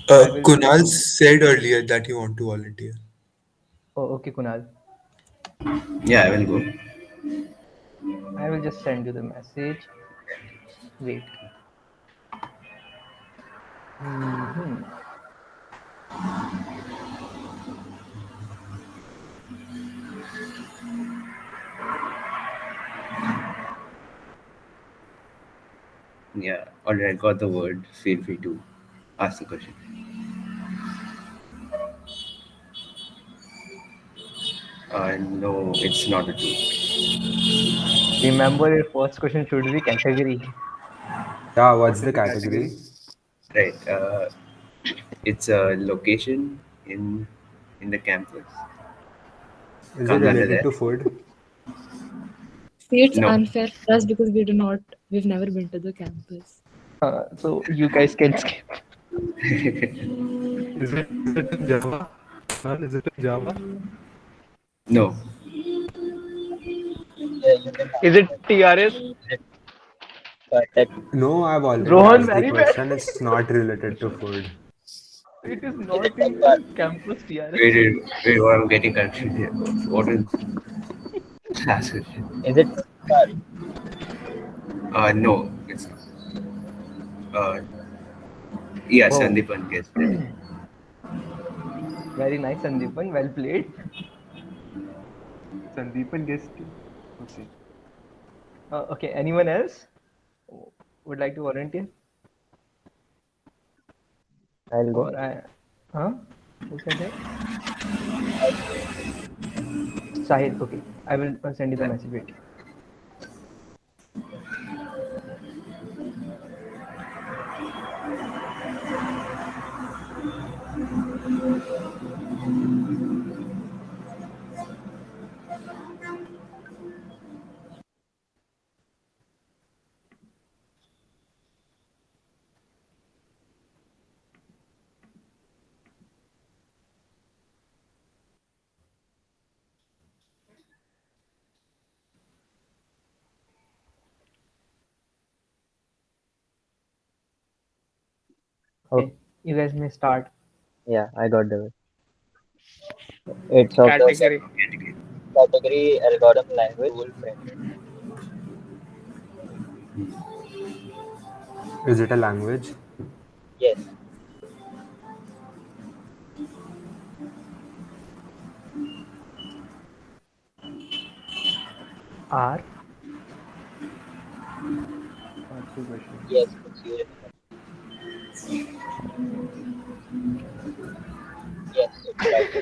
Kunal said earlier that he want to volunteer. Oh, okay, Kunal. Yeah, I will go. I will just send you the message. Wait. Yeah, already I got the word. Feel free to ask the question. No, it's not a tool. Remember, your first question should be category. Yeah, what's the category? Right. It's a location in the campus. Is it Comes under related there. to food? See, it's No. unfair for us because we've never been to the campus. So you guys can skip. Is it in Java? Is it in Java? No. Is it TRS? No, I've already Rohan, asked the very bad. question. It's not related to food. It is not in the campus TRS. Wait, what? I'm getting confused here. What is last question? Is it Park? No, it's not. Uh, yeah, Oh, Sandipan guessed it. very nice, Sandeepan. Well played. Sandeepan guessed too. Okay. Okay, anyone else would like to volunteer? I'll go. Or I, huh? Who said that? Sahid. Okay, I will send you the message. Wait. Oh, Okay, you guys may start. yeah, I got the. It's of the Category. category algorithm language framework. Is it a language? Yes. R. Two questions. Yes. It's used. Yes. It's right.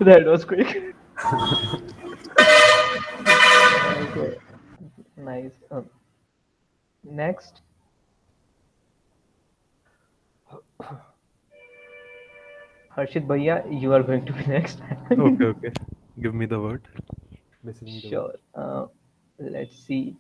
That was quick. Okay, nice. Next, Harshit Bhaiya, you are going to be next. Okay, okay. Give me the word. Message me the Sure. Let's see.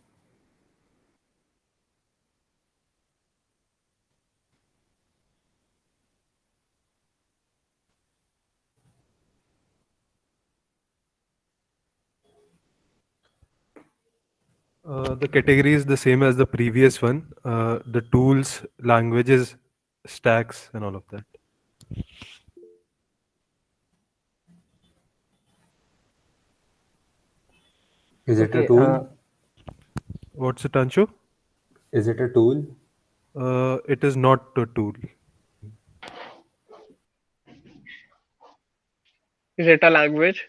The category is the same as the previous one. The tools, languages, stacks, and all of that. Is it a Okay. tool? What's it, Anshu? Is it a tool? It is not a tool. Is it a language?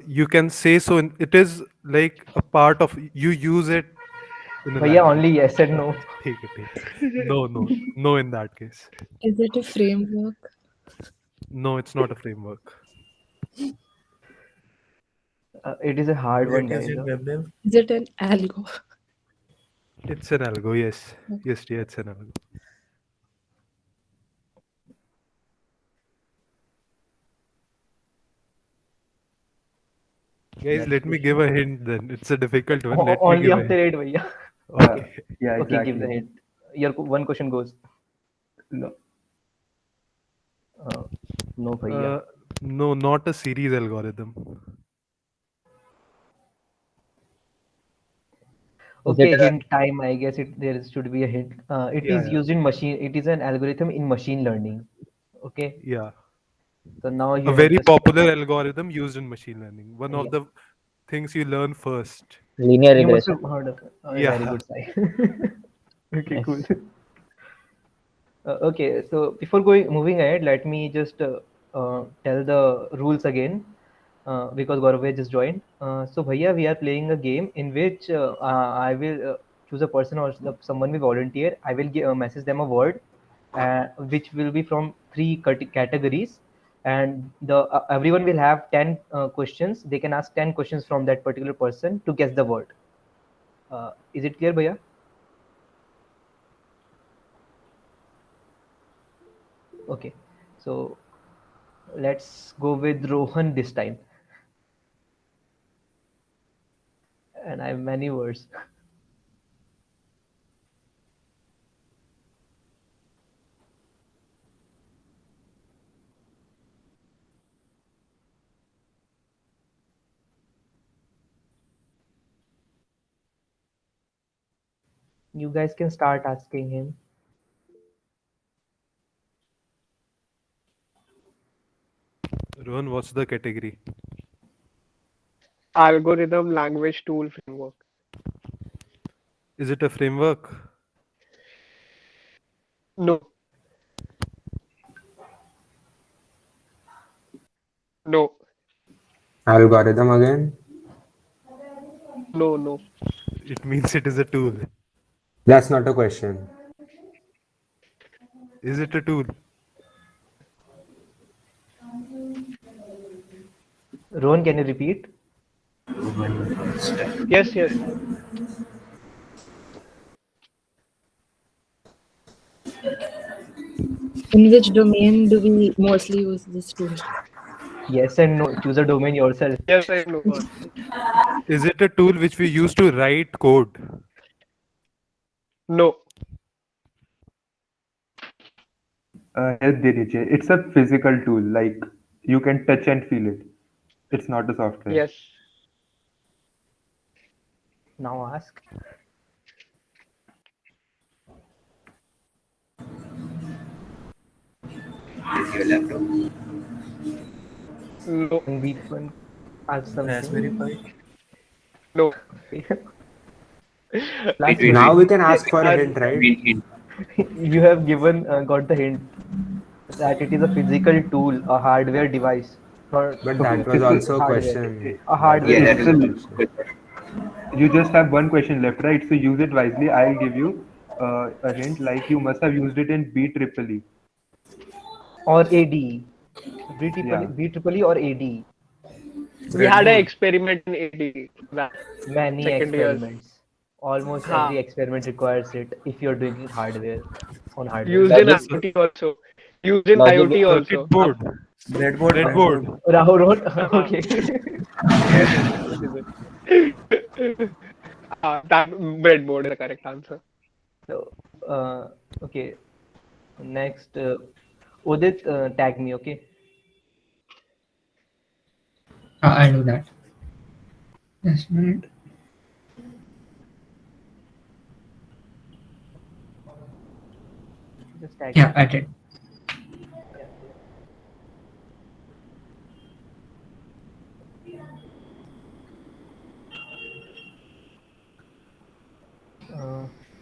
You can say so. It is like a part of you use it in a Bhaiya, language. only yes and no. Take it, take it. No, no, no. In that case, Is it a framework? no. It's not a framework. It is a hard one, guys. Is it an algo? It's an algo. Yes, yes, yeah, it's an algo. Guys, let me give a hint. Then it's a difficult one. Let me Only give a after hint. 8, Bhaiya. Okay. Yeah, Okay, give the exactly. hint. Your one question goes. No. No, Bhaiya. No, not a series algorithm. Is it Okay, a hint time. I guess there should be a hint. It Yeah, is yeah, used in machine. It is an algorithm in machine learning. Okay, yeah. so now A you have very just popular algorithm used in machine learning. One of yeah. the things you learn first. linear You must regression? have heard of it. Very Yeah. good, Sai. Okay, cool. Nice. Okay, so before moving ahead, let me just tell the rules again because Gaurav just joined. So Bhaiya, we are playing a game in which I will choose a person or someone will volunteer. I will message them a word, which will be from three categories, and the everyone will have 10 questions. They can ask 10 questions from that particular person to guess the word. Is it clear, Bhaiya? Okay, so let's go with Rohan this time. And I have many words. You guys can start asking him. Rohan, what's the category? Algorithm language tool framework. Is it a framework? No. No. Algorithm again? No. No. It means it is a tool. That's not a question. Is it a tool? Rohan, can you repeat? Yes. Yes. In which domain do we mostly use this tool? Yes and no. Choose a domain yourself. Yes, I know. Is it a tool which we use to write code? No. Yes, Deniche. It's a physical tool, like you can touch and feel it. It's not a software. Yes. Now ask. Is your laptop? No. Sandeepan, ask something. Raspberry Pi? No. Last Now one. we can ask for a hint, right? Hint. You have got the hint that it is a physical tool, a hardware device. Not But that was also a hardware. question. A hardware. Yeah, that is Still, good. you just have one question left, right? So use it wisely. I'll give you a hint, like you must have used it in BEE. Or AD. Yeah. BEE or AD. We had an experiment in AD. That Many second years. experiments. Almost Ha. every experiment requires it if you're doing hardware on hardware. Used in IoT also. Used in IoT also. Circuit board. Breadboard. Rahul wrote. Okay. That breadboard is the correct answer. So, okay. Next, Udit, tag me, okay? I'll do that. Just a minute. Just tag Yeah, me. I did.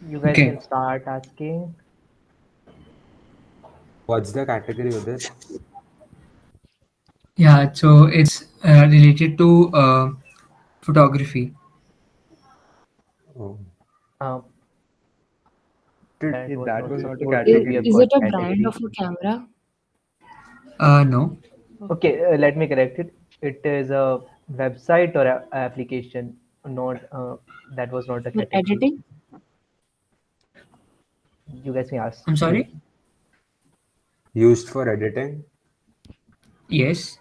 You guys Okay. can start asking. What's the category with it? Yeah, so it's related to photography. Oh. That was not a Is, category. is it a brand of a camera? No. Okay, let me correct it. It is a website or a application. Not that was not a For category. editing? You guys may ask. I'm sorry? Used for editing? Yes.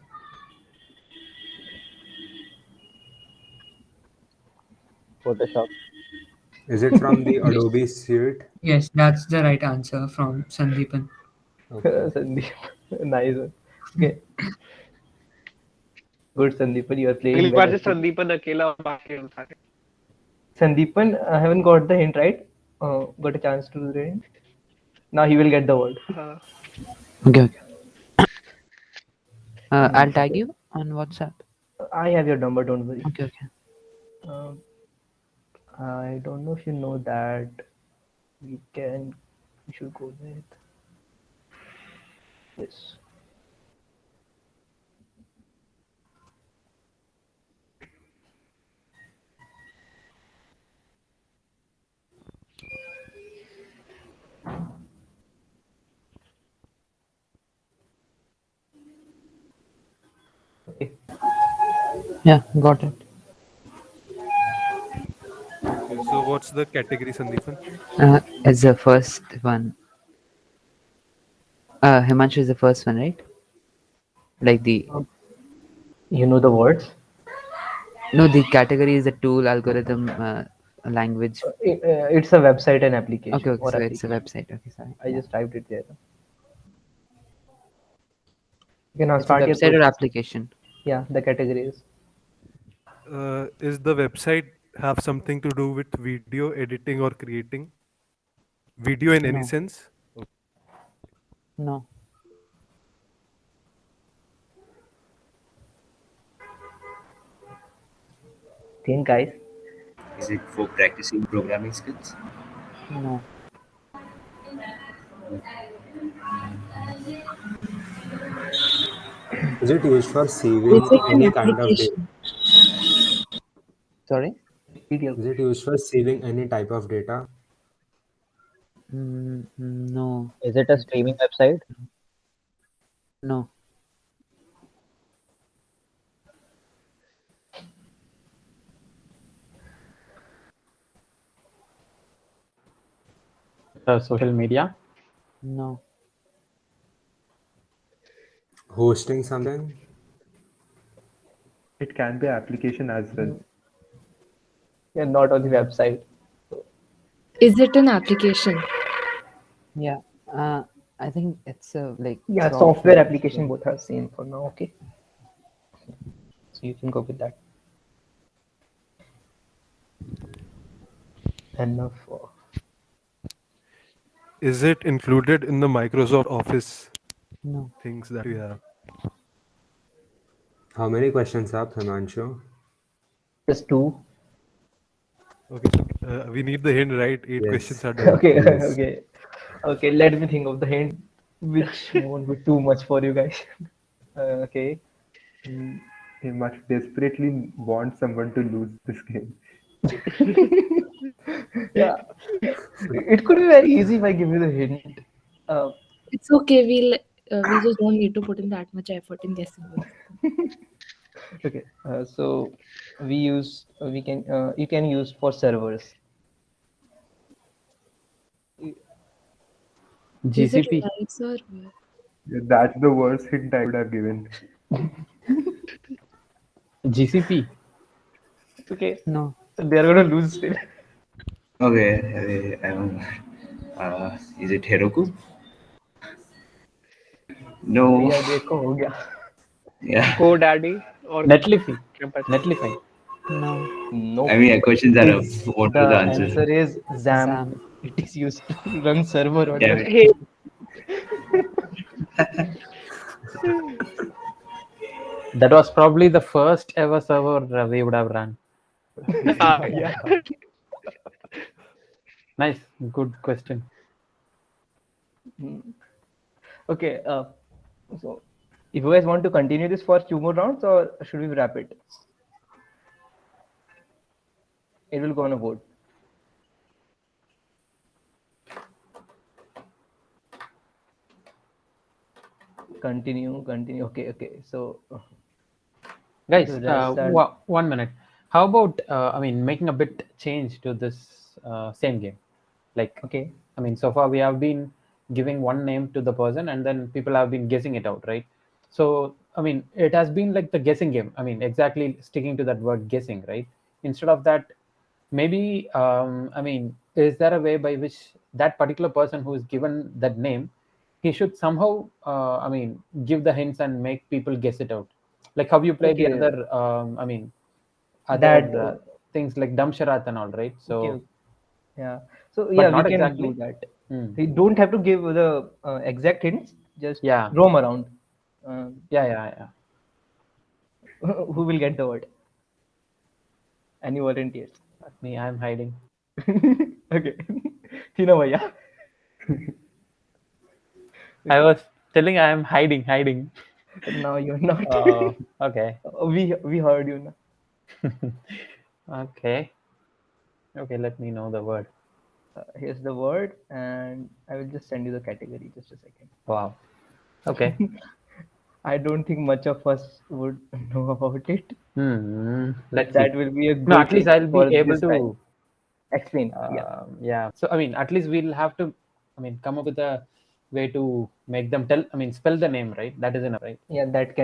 Photoshop. Is it from the Adobe suite? Yes, that's the right answer from Sandeepan. Sandeep, nice one. Okay. Good, Sandeepan, you are playing अगली well. बार से संदीपन अकेला और बाकी हम सारे. Sandeepan, I haven't got the hint, right? Got a chance to do the hint. Now he will get the word. Okay. I'll tag you on WhatsApp. I have your number, don't worry. Okay. I don't know if you know that. We should go with this. Okay. Yeah, got it. Okay, so what's the category, Sandeepan? It's the first one. Himanshu is the first one, right? Like the. You know the words? No, the category is a tool, algorithm, language. It's a website and application. Okay, or so it's a application. website. Okay, sorry. I just typed it there. You can now It's a start your website or process. application. Yeah, the category is. Is the website have something to do with video editing or creating? Video in any No. sense? No. Think, guys. Is it for practicing programming skills? No. Is it used for Is saving it an any kind of data? application? Sorry? Repeat your Is it used for saving any type of data? No. Is it a streaming website? No. Social media? No. Hosting something? It can be application as well. Yeah, not on the website. Is it an application? Yeah. I think it's like Yeah, software application both are same for now. Okay. So you can go with that. Enough. Is it included in the Microsoft Office No. things that we have? How many questions up, Himanshu? Just two. Okay, we need the hint, right? 8 Yes. questions are done. Okay, Yes. okay. Let me think of the hint, which won't be too much for you guys. Okay. He must desperately want someone to lose this game. Yeah. It could be very easy if I give you the hint. It's okay. We just don't need to put in that much effort in guessing it. Okay. So you can use for servers. Is it GCP? a live server? Yeah, that's the worst hint I would have given. GCP? Okay. No. They are gonna lose still. Okay. Is it Heroku? No. भैया देखो हो गया. Yeah. GoDaddy or Netlify? क्या पता? Netlify? No. No. I mean, questions are up. Is What the was the answer? answer is XAMPP. It is used to run server on Damn the. it. Hey, That was probably the first ever server we would have run. Yeah. Nice. Good question. Okay. So if you guys want to continue this for 2 more rounds, or should we wrap it? It will go on a board. Continue. Okay. So Guys, So that's that. 1 minute. How about making a bit change to this same game? Like, okay. So far we have been giving one name to the person, and then people have been guessing it out, right? So it has been like the guessing game. Exactly sticking to that word guessing, right? Instead of that, maybe is there a way by which that particular person who is given that name, he should somehow give the hints and make people guess it out, like how you play the Okay. other other That things like Damsharat and all, right? So okay. Yeah. So but yeah, we not can exactly. do that. Hmm. You don't have to give the exact hints. Just Yeah. roam around. Yeah. Who will get the word? Any volunteers? Me, I'm hiding. Okay. Tina Bhaiya. I was telling I am hiding. No, you're not. Okay. We heard you now. Okay, let me know the word. Here's the word, and I will just send you the category. Just a second. Wow. Okay. I don't think much of us would know about it. Let's That see. will be a good No, at least thing I'll for be able this to time. Explain. yeah. So at least we'll have to come up with a way to make them spell the name, right? That is enough, right? Yeah, that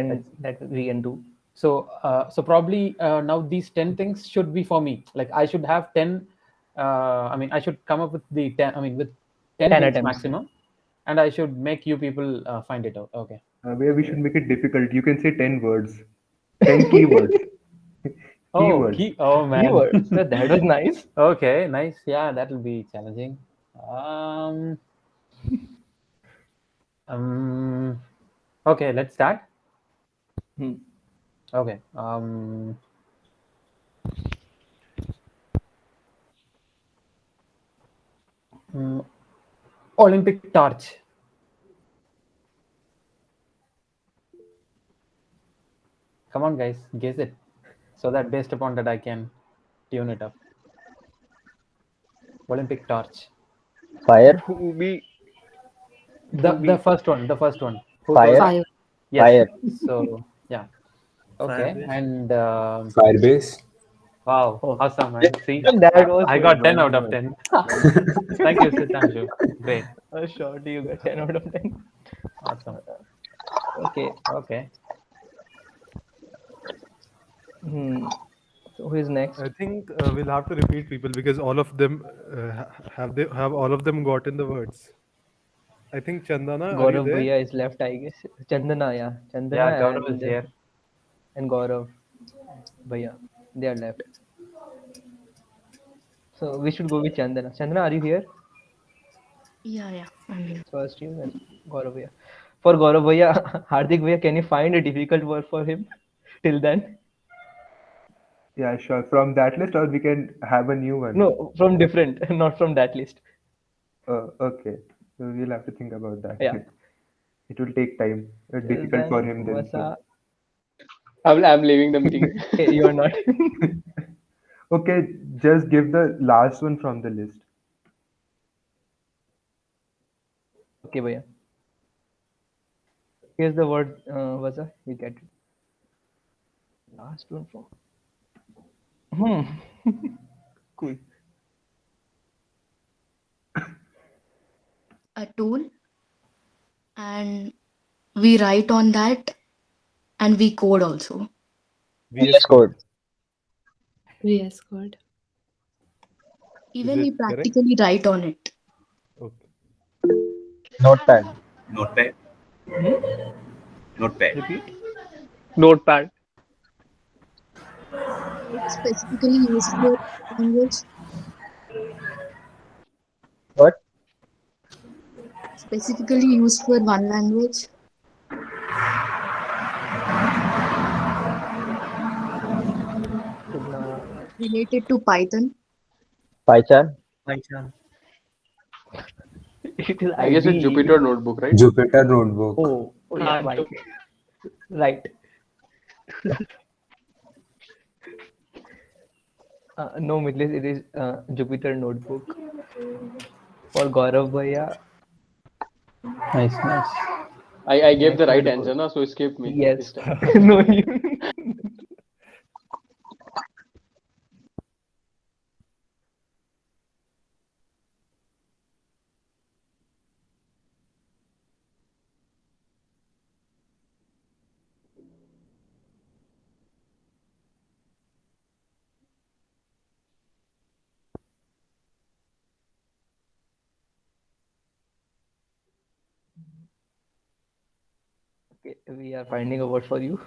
we can do. So probably now these 10 things should be for me. Like I should have 10 I should come up with the 10 with 10 hints attempts. maximum, and I should make you people find it out. Okay. Where we should make it difficult. You can say 10 words, 10 keywords. Keywords. Oh man. Keywords. So that was nice. Okay, nice. Yeah, that will be challenging. Okay, let's start. Okay. Olympic torch. Come on, guys, guess it. So that based upon that, I can tune it up. Olympic torch. Fire. Who be The first one. The first one. Who Fire. told that? Fire. Yes. Fire. So yeah. Okay. Firebase. And Firebase. wow, Oh. awesome, man. See, That was I so got 10 good. out of 10. Thank you, Sitanshu. Great. Sure, you got 10 out of 10. Awesome. Okay. Okay. So who is next? I think we'll have to repeat people because all of them have all of them gotten the words. I think Chandana, are you Gaurav there? Bhaiya is left, I guess. Chandana, yeah. Chandana Yeah, Gaurav is here. and Gaurav Bhaiya. They are left. So we should go with Chandana. Chandana, are you here? Yeah, I'm here. First you and Gaurav Bhaiya. For Gaurav Bhaiya, Hardik Bhaiya, can you find a difficult word for him till then? Yeah, sure. From that list, or we can have a new one. No, from different, not from that list. Okay. So we'll have to think about that. Yeah. It will take time. It's difficult for him then. Vasa. I'm leaving the meeting. Okay, you are not. Okay, just give the last one from the list. Okay, Bhaiya. Here's the word, Vasa. You get it. Last one from. Cool. A tool, and we write on that, and we code also. VS Code. VS Code. Even it we correct? practically write on it. Okay. Notepad. Notepad. Notepad. Repeat. Notepad. It's specifically used for language. What? Specifically used for one language. Related to Python. PyCharm. It is I guess it's IDE. Jupyter Notebook, right? Jupyter Notebook. Oh, yeah, right. Right. No, Mitlis, it is Jupyter Notebook. For Gaurav Bhaiya, Nice, nice. I gave the right answer, no? So escaped me. yes. this time. No, you. Okay, we are finding a word for you.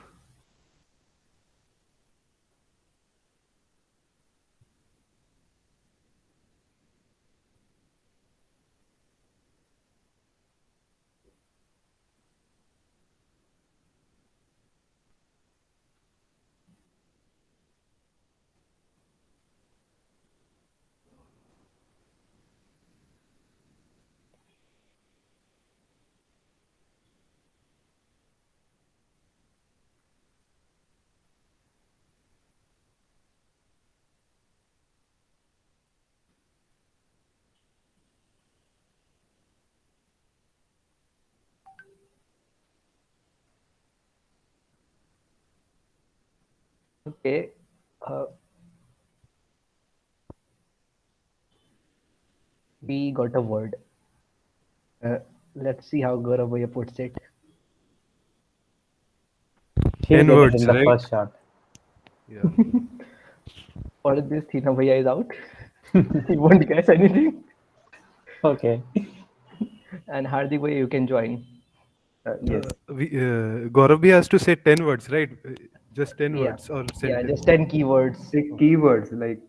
Okay. We got a word. Let's see how Gaurav Bhaiya puts it. He'll 10 get it words, in the right? first shot. Yeah. What is this? Tina Bhaiya is out. He won't guess anything. Okay. And Hardik Bhaiya, you can join. Yes. Gaurav bhi has to say 10 words, right? Just 10 Yeah. words or Yeah, sentence. just 10 keywords. Say keywords, like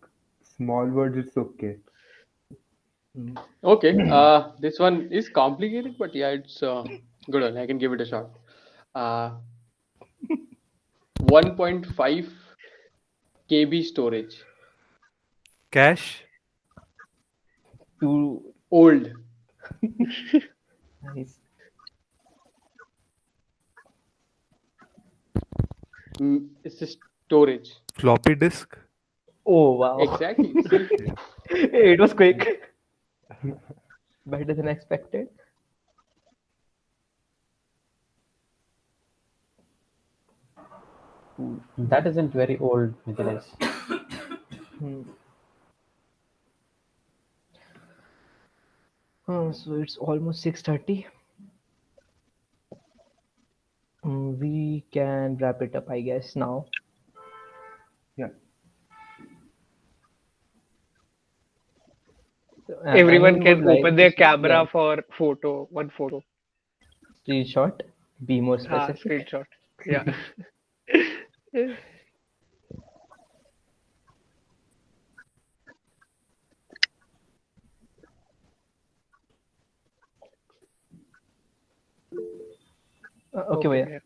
small words, it's okay. Okay. This one is complicated, but yeah, it's good one. I can give it a shot. 1.5 KB storage. Cache. Too Old. Nice. It's just storage. Floppy disk. Oh wow. Exactly. See? It was quick. Better than expected. That isn't very old, Mithilesh. Hmm. So it's almost 6:30. We can wrap it up, I guess, now. Yeah. Everyone Anyone can would like open to their say, yeah, camera for one photo. screenshot, be more specific. Screenshot. Yeah. Okay, Okay. Bhaiya. Yeah.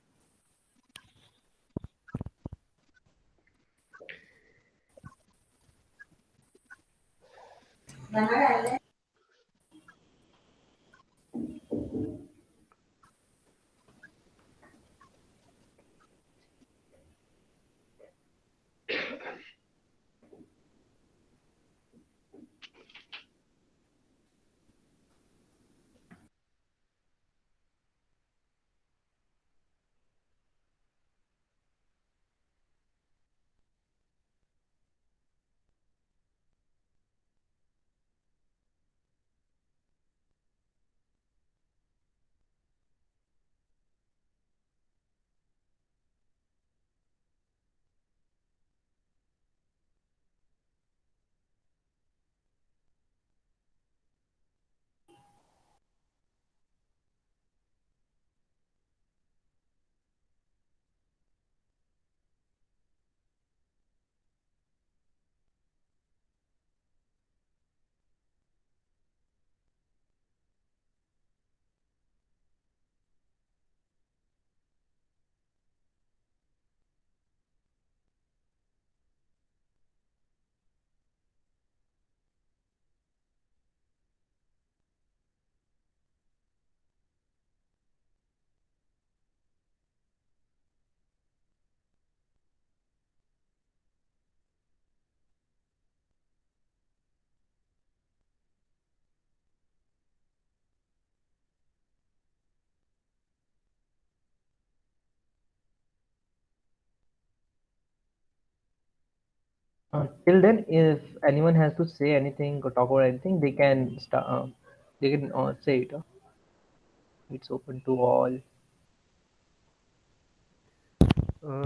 Till then, if anyone has to say anything or talk about anything, they can start. They can say it. It's open to all.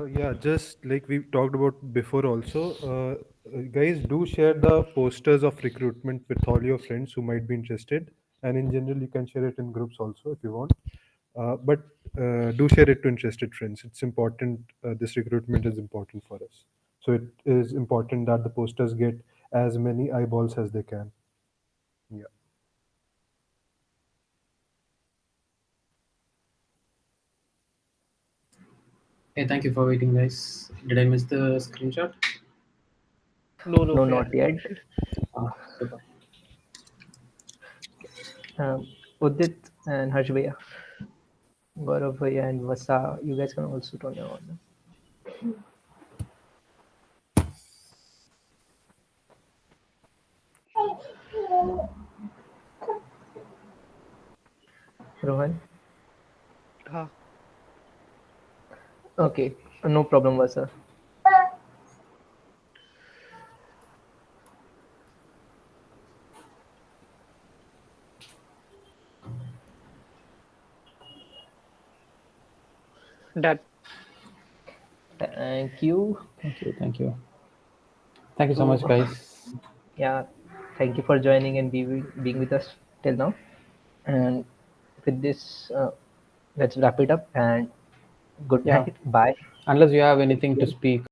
Yeah, just like we talked about before, also, guys, do share the posters of recruitment with all your friends who might be interested. And in general, you can share it in groups also if you want. But do share it to interested friends. It's important. This recruitment is important for us. So it is important that the posters get as many eyeballs as they can. Yeah. Hey, thank you for waiting, guys. Did I miss the screenshot? No, No, not yet. Super. Udit and Harsh Bhaiya, Gaurav Bhaiya and Vasa, you guys can also turn your on. Rohan? Okay, no problem, Vasa. Done. Thank you. Thank you. Thank you. Thank you so much, guys. Yeah, thank you for joining and being with us till now. And with this, let's wrap it up and good Yeah. night. Bye. Unless you have anything to speak